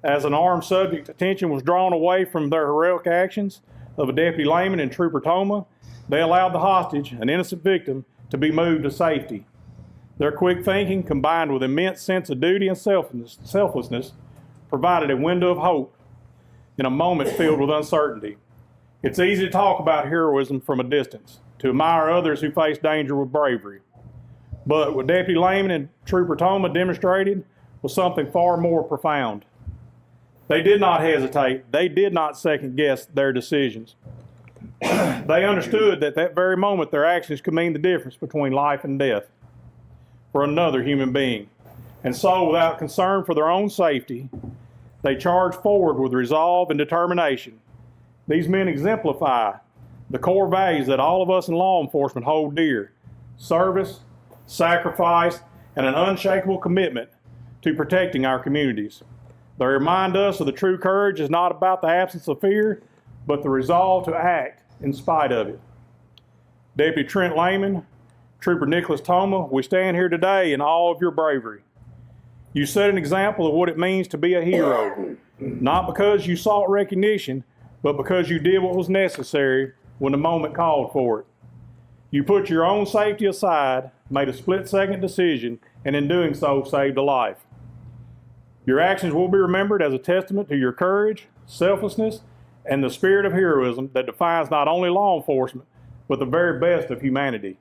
As an armed subject's attention was drawn away from their heroic actions of a Deputy Lehman and Trooper Toma, they allowed the hostage, an innocent victim, to be moved to safety. Their quick thinking, combined with immense sense of duty and selflessness, provided a window of hope in a moment filled with uncertainty. It's easy to talk about heroism from a distance, to admire others who face danger with bravery. But what Deputy Lehman and Trooper Toma demonstrated was something far more profound. They did not hesitate. They did not second guess their decisions. They understood that that very moment their actions could mean the difference between life and death for another human being. And so, without concern for their own safety, they charged forward with resolve and determination. These men exemplify the core values that all of us in law enforcement hold dear: service, sacrifice, and an unshakable commitment to protecting our communities. They remind us of the true courage is not about the absence of fear, but the resolve to act in spite of it. Deputy Trent Lehman, Trooper Nicholas Toma, we stand here today in awe of your bravery. You set an example of what it means to be a hero, not because you sought recognition, but because you did what was necessary when the moment called for it. You put your own safety aside, made a split-second decision, and in doing so, saved a life. Your actions will be remembered as a testament to your courage, selflessness, and the spirit of heroism that defines not only law enforcement, but the very best of humanity.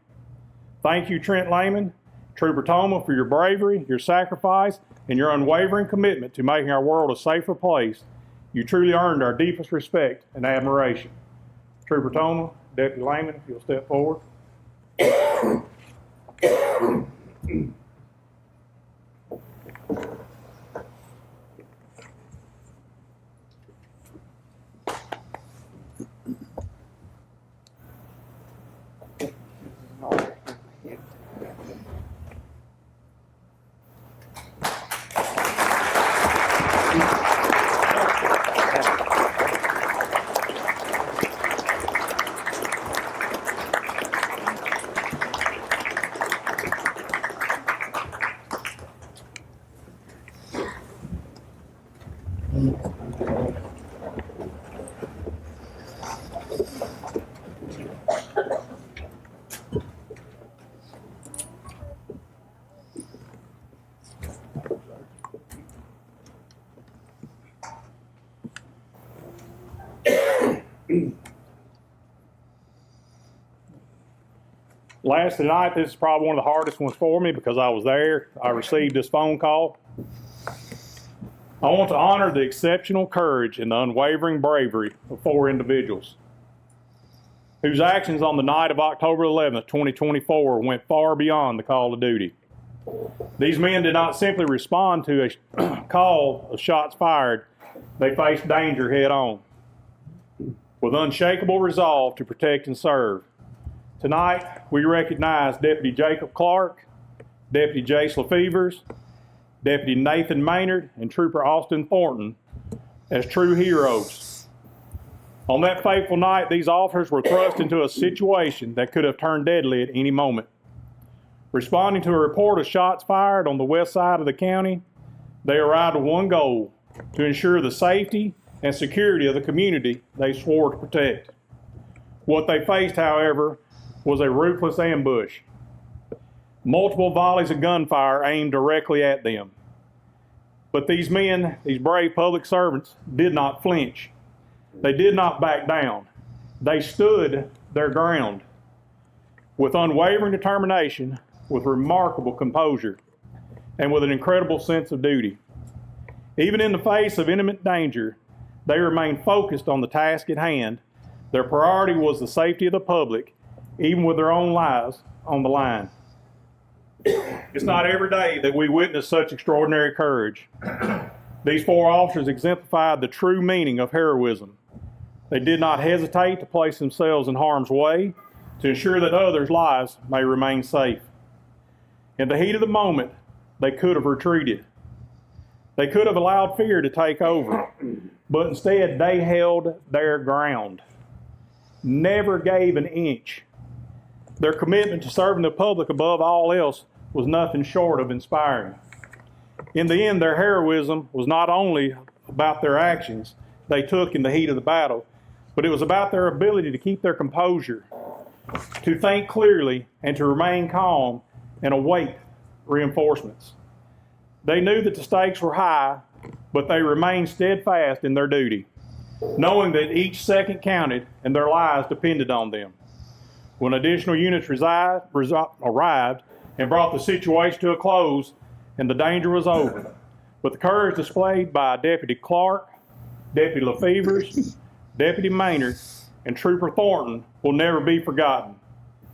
Thank you, Trent Lehman, Trooper Toma, for your bravery, your sacrifice, and your unwavering commitment to making our world a safer place. You truly earned our deepest respect and admiration. Trooper Toma, Deputy Lehman, if you'll step forward. Last night, this is probably one of the hardest ones for me because I was there. I received this phone call. I want to honor the exceptional courage and the unwavering bravery of 4 individuals whose actions on the night of October 11th, 2024 went far beyond the call of duty. These men did not simply respond to a call of shots fired. They faced danger head on with unshakable resolve to protect and serve. Tonight, we recognize Deputy Jacob Clark, Deputy Jace LaFevers, Deputy Nathan Maynard, and Trooper Austin Thornton as true heroes. On that fateful night, these officers were thrust into a situation that could have turned deadly at any moment. Responding to a report of shots fired on the west side of the county, they arrived at one goal: to ensure the safety and security of the community they swore to protect. What they faced, however, was a ruthless ambush. Multiple volleys of gunfire aimed directly at them. But these men, these brave public servants, did not flinch. They did not back down. They stood their ground with unwavering determination, with remarkable composure, and with an incredible sense of duty. Even in the face of imminent danger, they remained focused on the task at hand. Their priority was the safety of the public, even with their own lives on the line. It's not every day that we witness such extraordinary courage. These 4 officers exemplified the true meaning of heroism. They did not hesitate to place themselves in harm's way to ensure that others' lives may remain safe. In the heat of the moment, they could have retreated. They could have allowed fear to take over, but instead they held their ground, never gave an inch. Their commitment to serving the public above all else was nothing short of inspiring. In the end, their heroism was not only about their actions they took in the heat of the battle, but it was about their ability to keep their composure, to think clearly, and to remain calm and await reinforcements. They knew that the stakes were high, but they remained steadfast in their duty, knowing that each second counted and their lives depended on them. When additional units arrived and brought the situation to a close and the danger was over, but the courage displayed by Deputy Clark, Deputy LaFevers, Deputy Maynard, and Trooper Thornton will never be forgotten.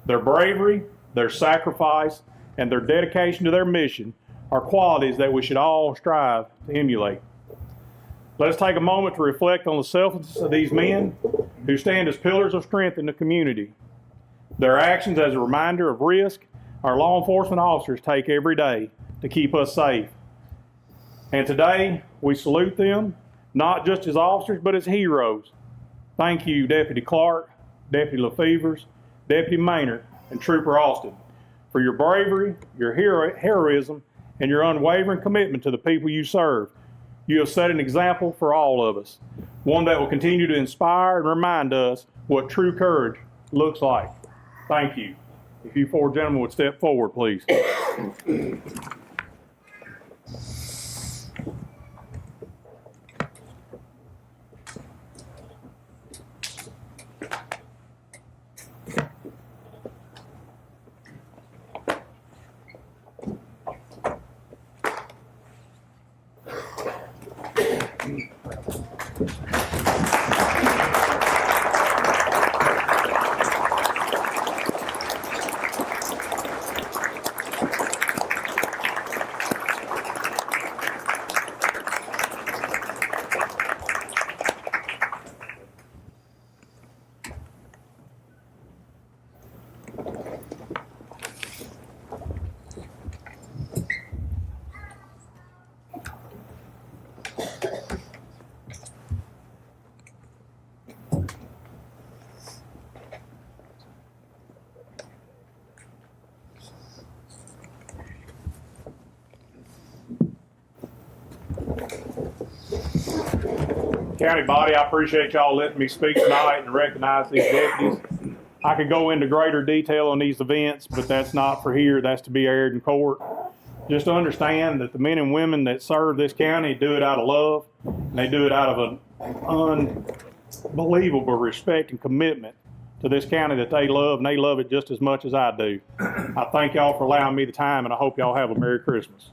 Their bravery, their sacrifice, and their dedication to their mission are qualities that we should all strive to emulate. Let us take a moment to reflect on the selflessness of these men who stand as pillars of strength in the community. Their actions as a reminder of risk our law enforcement officers take every day to keep us safe. And today, we salute them, not just as officers, but as heroes. Thank you, Deputy Clark, Deputy LaFevers, Deputy Maynard, and Trooper Austin, for your bravery, your heroism, and your unwavering commitment to the people you serve. You have set an example for all of us, one that will continue to inspire and remind us what true courage looks like. Thank you. If you 4 gentlemen would step forward, please. County body, I appreciate y'all letting me speak tonight and recognize these deputies. I could go into greater detail on these events, but that's not for here. That's to be aired in court. Just to understand that the men and women that serve this county do it out of love. And they do it out of an unbelievable respect and commitment to this county that they love, and they love it just as much as I do. I thank y'all for allowing me the time, and I hope y'all have a Merry Christmas.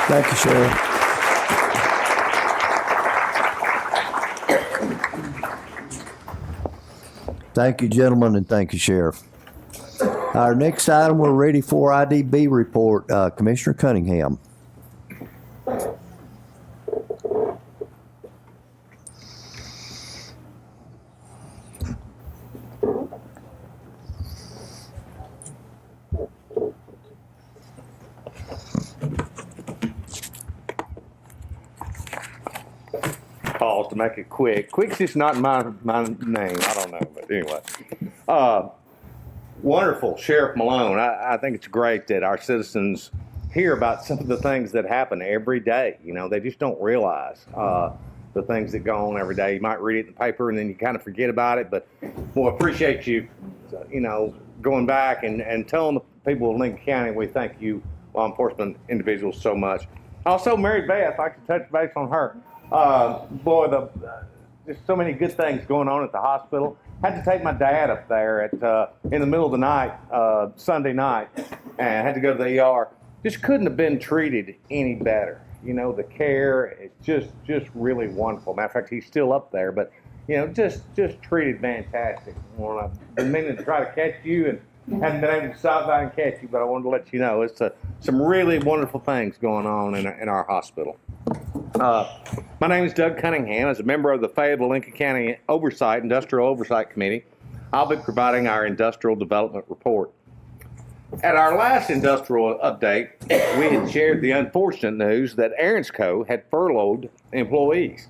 Thank you, Sheriff. Thank you, gentlemen, and thank you, Sheriff. Our next item, we're ready for IDB report. Commissioner Cunningham. Pause to make it quick. Quick's just not my name. I don't know, but anyway. Wonderful, Sheriff Malone. I think it's great that our citizens hear about some of the things that happen every day. You know, they just don't realize the things that go on every day. You might read it in the paper and then you kind of forget about it, but we'll appreciate you, you know, going back and telling the people of Lincoln County we thank you, law enforcement individuals, so much. Also, Mary Beth, I'd like to touch base on her. Boy, just so many good things going on at the hospital. Had to take my dad up there in the middle of the night, Sunday night, and had to go to the ER. Just couldn't have been treated any better. You know, the care is just really wonderful. Matter of fact, he's still up there, but you know, just treated fantastic. Well, I've been meaning to try to catch you and haven't been able to stop by and catch you, but I wanted to let you know it's some really wonderful things going on in our hospital. My name is Doug Cunningham. As a member of the Fayetteville Lincoln County Industrial Oversight Committee, I'll be providing our industrial development report. At our last industrial update, we had shared the unfortunate news that Aaron's Co. had furloughed employees.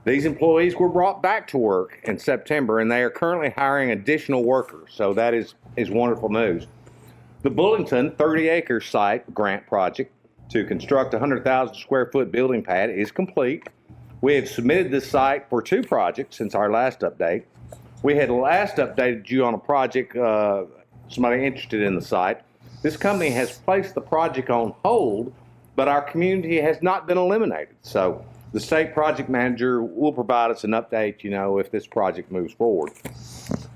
These employees were brought back to work in September, and they are currently hiring additional workers, so that is wonderful news. The Bullington 30-acre site grant project to construct a 100,000 square foot building pad is complete. We have submitted this site for 2 projects since our last update. We had last updated you on a project, somebody interested in the site. This company has placed the project on hold, but our community has not been eliminated. So the state project manager will provide us an update, if this project moves forward.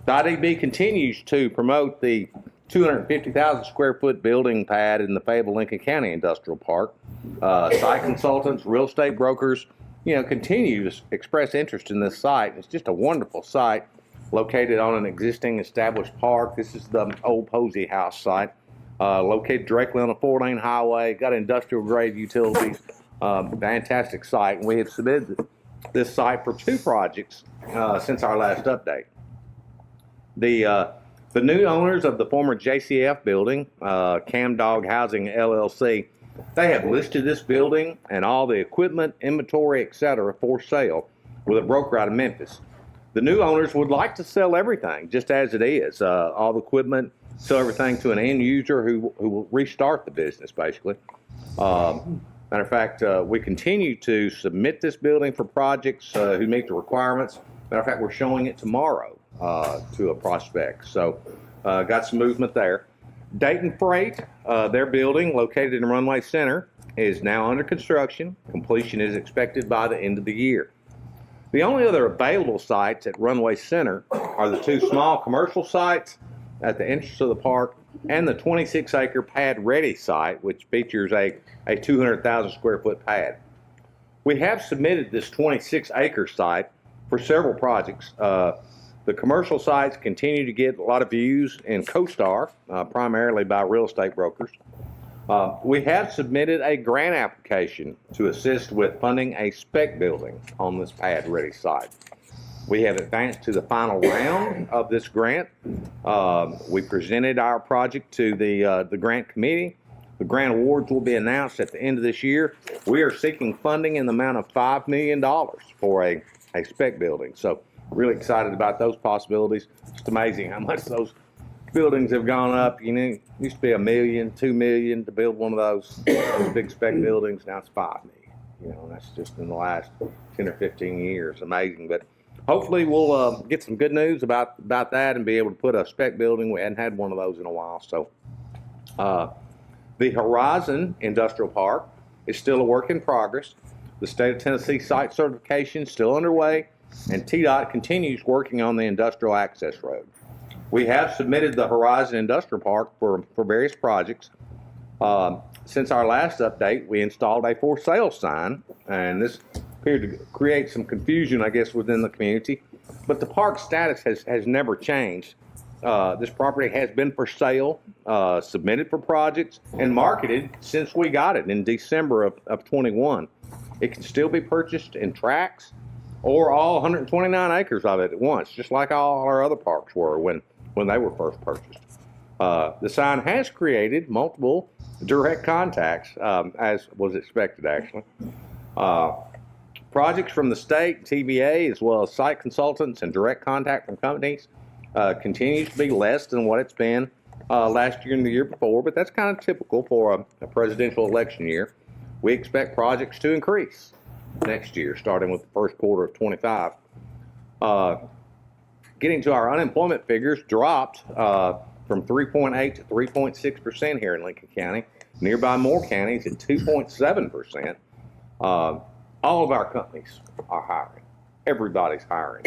The IDB continues to promote the 250,000 square foot building pad in the Fayetteville Lincoln County Industrial Park. Site consultants, real estate brokers, continue to express interest in this site. It's just a wonderful site located on an existing established park. This is the old Posey House site, located directly on a 4-lane highway, got industrial grade utilities, fantastic site. And we have submitted this site for 2 projects since our last update. The new owners of the former JCF building, Cam Dog Housing LLC, they have listed this building and all the equipment, inventory, etc. for sale with a broker out of Memphis. The new owners would like to sell everything just as it is, all the equipment, sell everything to an end user who will restart the business, basically. Matter of fact, we continue to submit this building for projects who meet the requirements. Matter of fact, we're showing it tomorrow to a prospect. So got some movement there. Dayton Freight, their building located in Runway Center, is now under construction. Completion is expected by the end of the year. The only other available sites at Runway Center are the 2 small commercial sites at the entrance of the park and the 26-acre pad ready site, which features a 200,000 square foot pad. We have submitted this 26-acre site for several projects. The commercial sites continue to get a lot of views in CoStar, primarily by real estate brokers. We have submitted a grant application to assist with funding a spec building on this pad ready site. We have advanced to the final round of this grant. We presented our project to the grant committee. The grant awards will be announced at the end of this year. We are seeking funding in the amount of $5 million for a spec building. So really excited about those possibilities. It's amazing how much those buildings have gone up. It used to be $1 million, $2 million to build one of those big spec buildings. Now it's $5 million. And that's just in the last 10 or 15 years. Amazing. But hopefully we'll get some good news about that and be able to put a spec building. We hadn't had one of those in a while. So the Horizon Industrial Park is still a work in progress. The state of Tennessee site certification is still underway, and TDOT continues working on the industrial access road. We have submitted the Horizon Industrial Park for various projects. Since our last update, we installed a for sale sign, and this appeared to create some confusion, I guess, within the community. But the park status has never changed. This property has been for sale, submitted for projects, and marketed since we got it in December of 21. It can still be purchased in tracts or all 129 acres of it at once, just like all our other parks were when they were first purchased. The sign has created multiple direct contacts, as was expected, actually. Projects from the state, TVA, as well as site consultants and direct contact from companies continues to be less than what it's been last year and the year before, but that's kind of typical for a presidential election year. We expect projects to increase next year, starting with the first quarter of 25. Getting to our unemployment figures, dropped from 3.8 to 3.6% here in Lincoln County. Nearby Moore County is at 2.7%. All of our companies are hiring. Everybody's hiring.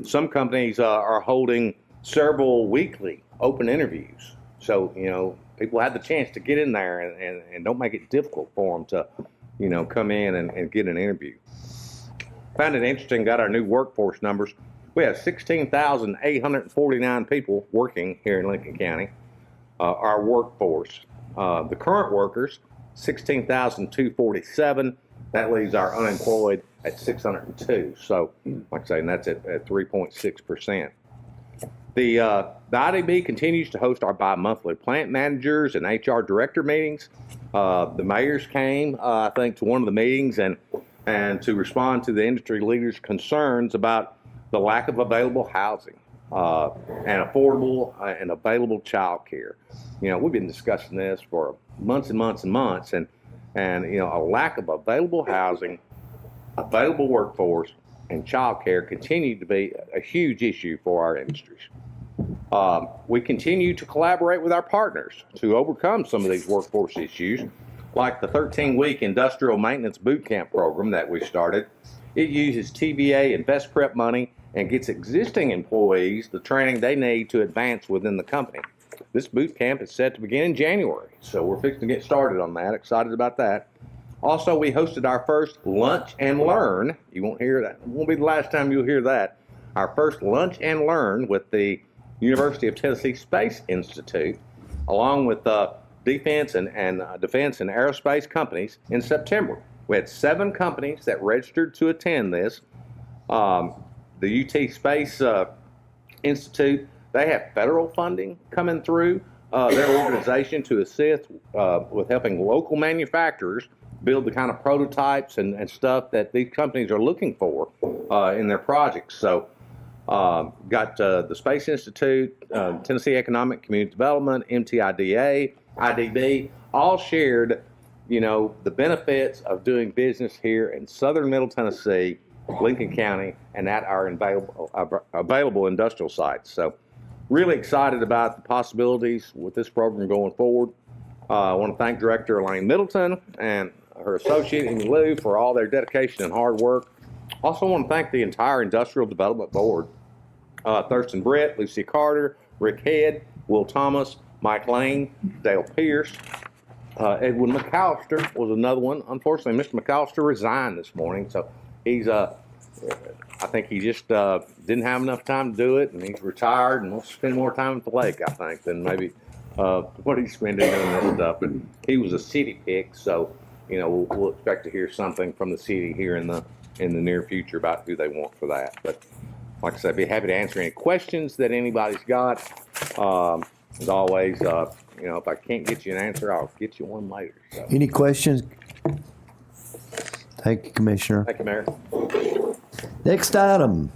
Some companies are holding several weekly open interviews. So, people have the chance to get in there and don't make it difficult for them to, come in and get an interview. Found it interesting, got our new workforce numbers. We have 16,849 people working here in Lincoln County. Our workforce, The current workers, 16,247. That leaves our unemployed at 602. So, like I say, and that's at 3.6%. The IDB continues to host our bi-monthly plant managers and HR director meetings. The mayors came, I think, to one of the meetings and to respond to the industry leaders' concerns about the lack of available housing and affordable and available child care. We've been discussing this for months and months and months, and a lack of available housing, available workforce, and child care continue to be a huge issue for our industries. We continue to collaborate with our partners to overcome some of these workforce issues, like the 13-week industrial maintenance boot camp program that we started. It uses TBA and Best Prep money and gets existing employees the training they need to advance within the company. This boot camp is set to begin in January, so we're fixing to get started on that. Excited about that. Also, we hosted our first Lunch and Learn. You won't hear that. It won't be the last time you'll hear that. Our first Lunch and Learn with the University of Tennessee Space Institute, along with defense and aerospace companies in September. We had 7 companies that registered to attend this. The UT Space Institute, they have federal funding coming through their organization to assist with helping local manufacturers build the kind of prototypes and stuff that these companies are looking for in their projects. So got the Space Institute, Tennessee Economic Community Development, MTIDA, IDB, all shared, the benefits of doing business here in southern Middle Tennessee, Lincoln County, and at our available industrial sites. So really excited about the possibilities with this program going forward. I want to thank Director Elaine Middleton and her associate Amy Lou for all their dedication and hard work. Also want to thank the entire Industrial Development Board. Thurston Brett, Lucy Carter, Rick Head, Will Thomas, Mike Lane, Dale Pierce. Edwin McAllister was another one. Unfortunately, Mr. McAllister resigned this morning, so he's I think he just didn't have enough time to do it, and he's retired and wants to spend more time at the lake, I think, than maybe what he's spending doing this stuff. But he was a city pick, so we'll expect to hear something from the city here in the near future about who they want for that. But like I said, I'd be happy to answer any questions that anybody's got. As always, if I can't get you an answer, I'll get you one later. So. Any questions? Thank you, Commissioner. Thank you, Mayor. Next item,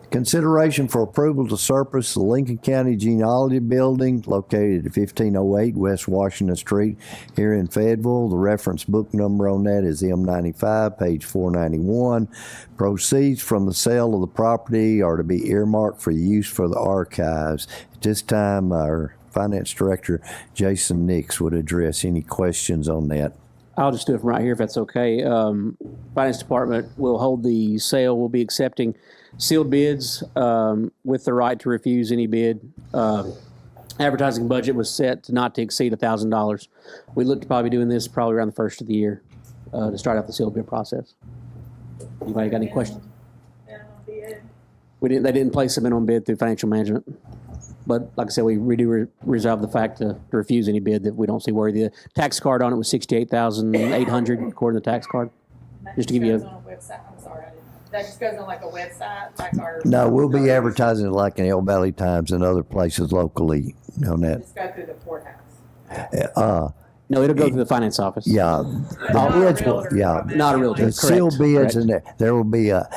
consideration for approval to surface the Lincoln County Genealogy Building located at 1508 West Washington Street here in Fayetteville. The reference book number on that is M95, page 491. Proceeds from the sale of the property are to be earmarked for use for the archives. At this time, our Finance Director, Jason Nix, would address any questions on that. I'll just do it from right here if that's okay. Finance Department will hold the sale. We'll be accepting sealed bids with the right to refuse any bid. Advertising budget was set to not to exceed $1,000. We look to probably doing this probably around the first of the year to start out the sealed bid process. Anybody got any questions? They didn't place a minimum bid through financial management. But like I said, we do reserve the fact to refuse any bid that we don't see worthy. The tax card on it was $68,800 according to the tax card. Just to give you on a website. I'm sorry, that just goes on like a website, like our. No, we'll be advertising it like in Elk Valley Times and other places locally on that. Just go through the courthouse. No, it'll go through the finance office. Yeah, Not a realtor. The sealed bids, and there will be a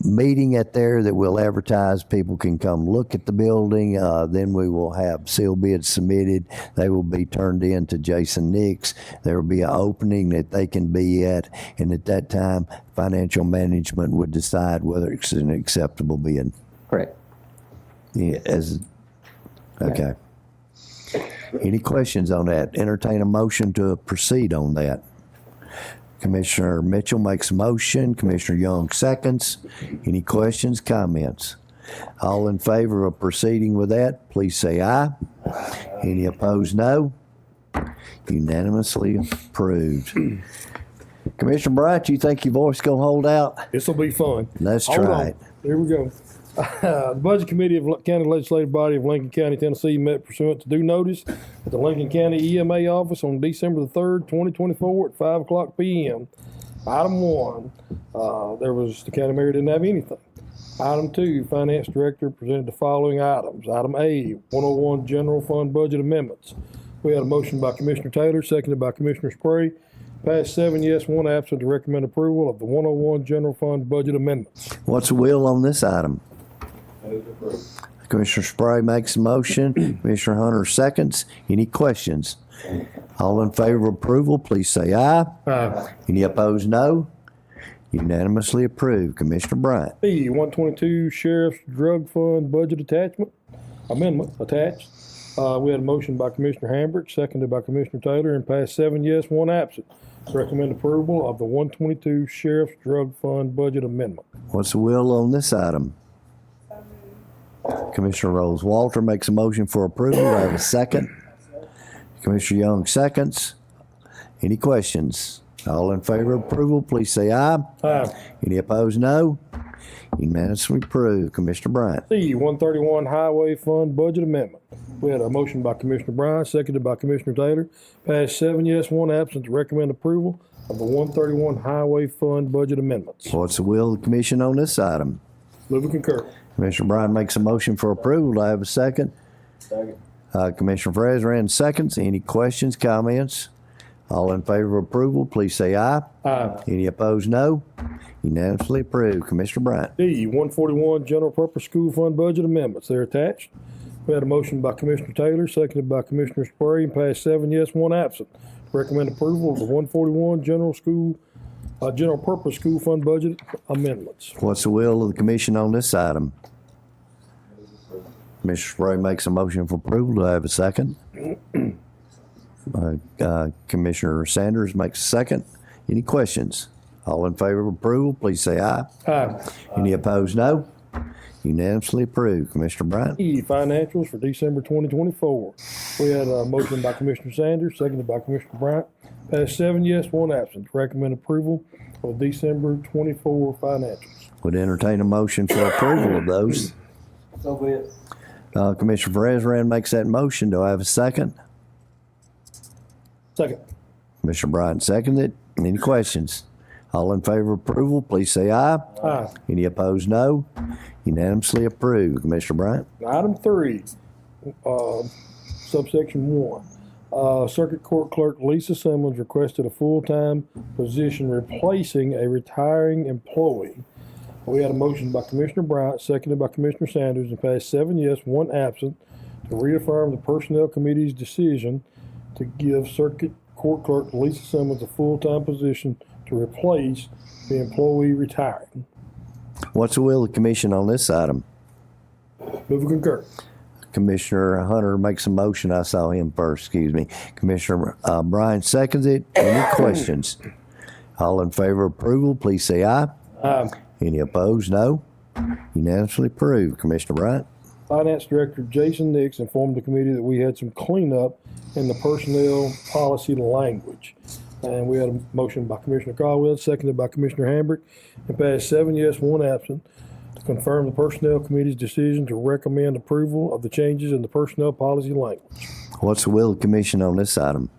meeting at there that we'll advertise. People can come look at the building. Then we will have sealed bids submitted. They will be turned in to Jason Nix. There will be an opening that they can be at, and at that time, financial management would decide whether it's an acceptable bid. Correct. Yeah, okay. Any questions on that? Entertain a motion to proceed on that. Commissioner Mitchell makes a motion. Commissioner Young seconds. Any questions, comments? All in favor of proceeding with that, please say aye. Any opposed, no. Unanimously approved. Commissioner Bryant, you think your voice gonna hold out? This will be fun. Let's Hold try on. it. Here we go. The Budget Committee of County Legislative Body of Lincoln County, Tennessee met pursuant to due notice at the Lincoln County EMA office on December the 3rd, 2024 at 5:00 p.m. Item 1, the county mayor didn't have anything. Item 2, Finance Director presented the following items. Item A, 101 General Fund Budget Amendments. We had a motion by Commissioner Taylor, seconded by Commissioner Spray. Passed 7 yes, 1 absent to recommend approval of the 101 General Fund Budget Amendments. What's the will on this item? Commissioner Spray makes a motion. Commissioner Hunter seconds. Any questions? All in favor of approval, please say aye. Aye. Any opposed, no. Unanimously approved. Commissioner Bryant. B, 122 Sheriff's Drug Fund Budget Amendment attached. We had a motion by Commissioner Hambrick, seconded by Commissioner Taylor, and passed 7 yes, 1 absent. Recommend approval of the 122 Sheriff's Drug Fund Budget Amendment. What's the will on this item? Commissioner Rose Walter makes a motion for approval. Do I have a second? Commissioner Young seconds. Any questions? All in favor of approval, please say aye. Aye. Any opposed, no. Unanimously approved. Commissioner Bryant. C, 131 Highway Fund Budget Amendment. We had a motion by Commissioner Bryant, seconded by Commissioner Taylor. Passed 7 yes, 1 absent to recommend approval of the 131 Highway Fund Budget Amendments. What's the will of the commission on this item? Move and concur. Commissioner Bryant makes a motion for approval. Do I have a second? Second. Commissioner Fresran seconds. Any questions, comments? All in favor of approval, please say aye. Aye. Any opposed, no. Unanimously approved. Commissioner Bryant. D, 141 General Purpose School Fund Budget Amendments. They're attached. We had a motion by Commissioner Taylor, seconded by Commissioner Spray, and passed 7 yes, 1 absent. Recommend approval of the 141 General Purpose School Fund Budget Amendments. What's the will of the commission on this item? Commissioner Spray makes a motion for approval. Do I have a second? Commissioner Sanders makes a second. Any questions? All in favor of approval, please say aye. Aye. Any opposed, no. Unanimously approved. Commissioner Bryant. E, Financials for December 2024. We had a motion by Commissioner Sanders, seconded by Commissioner Bryant. Passed 7 yes, 1 absent. Recommend approval of December 24 financials. Would entertain a motion for approval of those. So be it. Commissioner Fresran makes that motion. Do I have a second? Second. Commissioner Bryant seconded. Any questions? All in favor of approval, please say aye. Aye. Any opposed, no. Unanimously approved. Commissioner Bryant. Item 3, subsection 1. Circuit Court Clerk Lisa Simmons requested a full-time position replacing a retiring employee. We had a motion by Commissioner Bryant, seconded by Commissioner Sanders, and passed 7 yes, 1 absent to reaffirm the Personnel Committee's decision to give Circuit Court Clerk Lisa Simmons a full-time position to replace the employee retiring. What's the will of the commission on this item? Move and concur. Commissioner Hunter makes a motion. I saw him first, excuse me. Commissioner Bryant seconds it. Any questions? All in favor of approval, please say aye. Aye. Any opposed? No. Unanimously approved. Commissioner Bryant. Finance Director Jason Nix informed the committee that we had some cleanup in the personnel policy language. And we had a motion by Commissioner Caldwell, seconded by Commissioner Hambrick, and passed 7 yes, 1 absent to confirm the Personnel Committee's decision to recommend approval of the changes in the personnel policy language. What's the will of the commission on this item?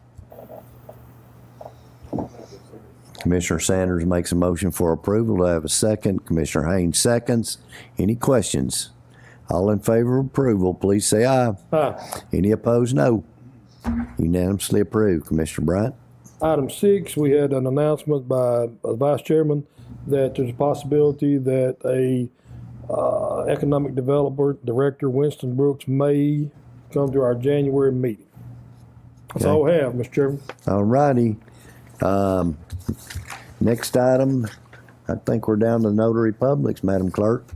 Commissioner Sanders makes a motion for approval. Do I have a second? Commissioner Haynes seconds. Any questions? All in favor of approval, please say aye. Aye. Any opposed, no. Unanimously approved. Commissioner Bryant. Item 6, we had an announcement by the Vice Chairman that there's a possibility that a Economic Development Director, Winston Brooks, may come to our January meeting. That's all we have, Mr. Chairman. All righty. Next item, I think we're down to notary publics, Madam Clerk.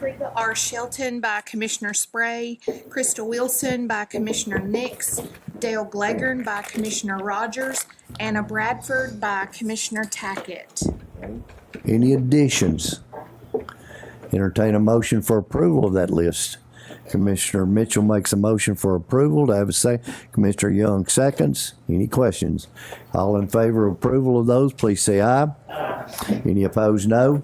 Rita R. Shelton by Commissioner Spray, Crystal Wilson by Commissioner Nix, Dale Glegern by Commissioner Rogers, Anna Bradford by Commissioner Tackett. Any additions? Entertain a motion for approval of that list. Commissioner Mitchell makes a motion for approval. Do I have a second? Commissioner Young seconds. Any questions? All in favor of approval of those, please say aye. Any opposed, no.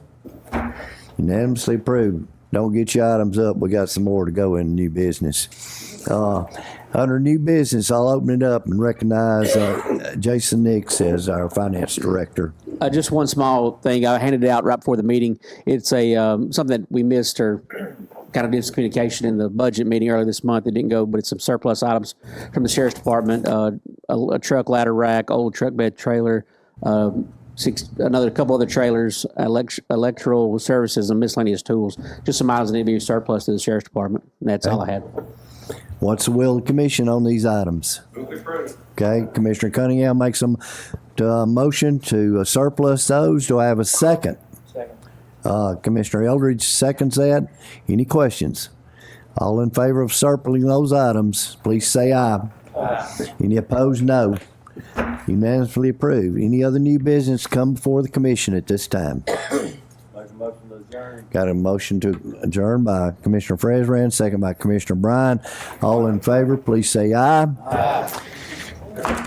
Unanimously approved. don't get your items up. We got some more to go in new business. Under new business, I'll open it up and recognize Jason Nix as our finance director. Just one small thing. I handed it out right before the meeting. It's a something that we missed or kind of did some communication in the budget meeting earlier this month. It didn't go, but it's some surplus items from the sheriff's department. A truck ladder rack, old truck bed trailer, another couple other trailers, electrical services, and miscellaneous tools. Just some items that need to be surplus to the sheriff's department. And that's all I had. What's the will of the commission on these items? Okay, Commissioner Cunningham makes a motion to surplus those. Do I have a second? Second. Commissioner Eldridge seconds that. Any questions? All in favor of surplusing those items, please say aye. Aye. Any opposed, no. Unanimously approved. Any other new business come before the commission at this time? Make a motion to adjourn. Got a motion to adjourn by Commissioner Fresran, second by Commissioner Bryan. All in favor, please say aye. Aye.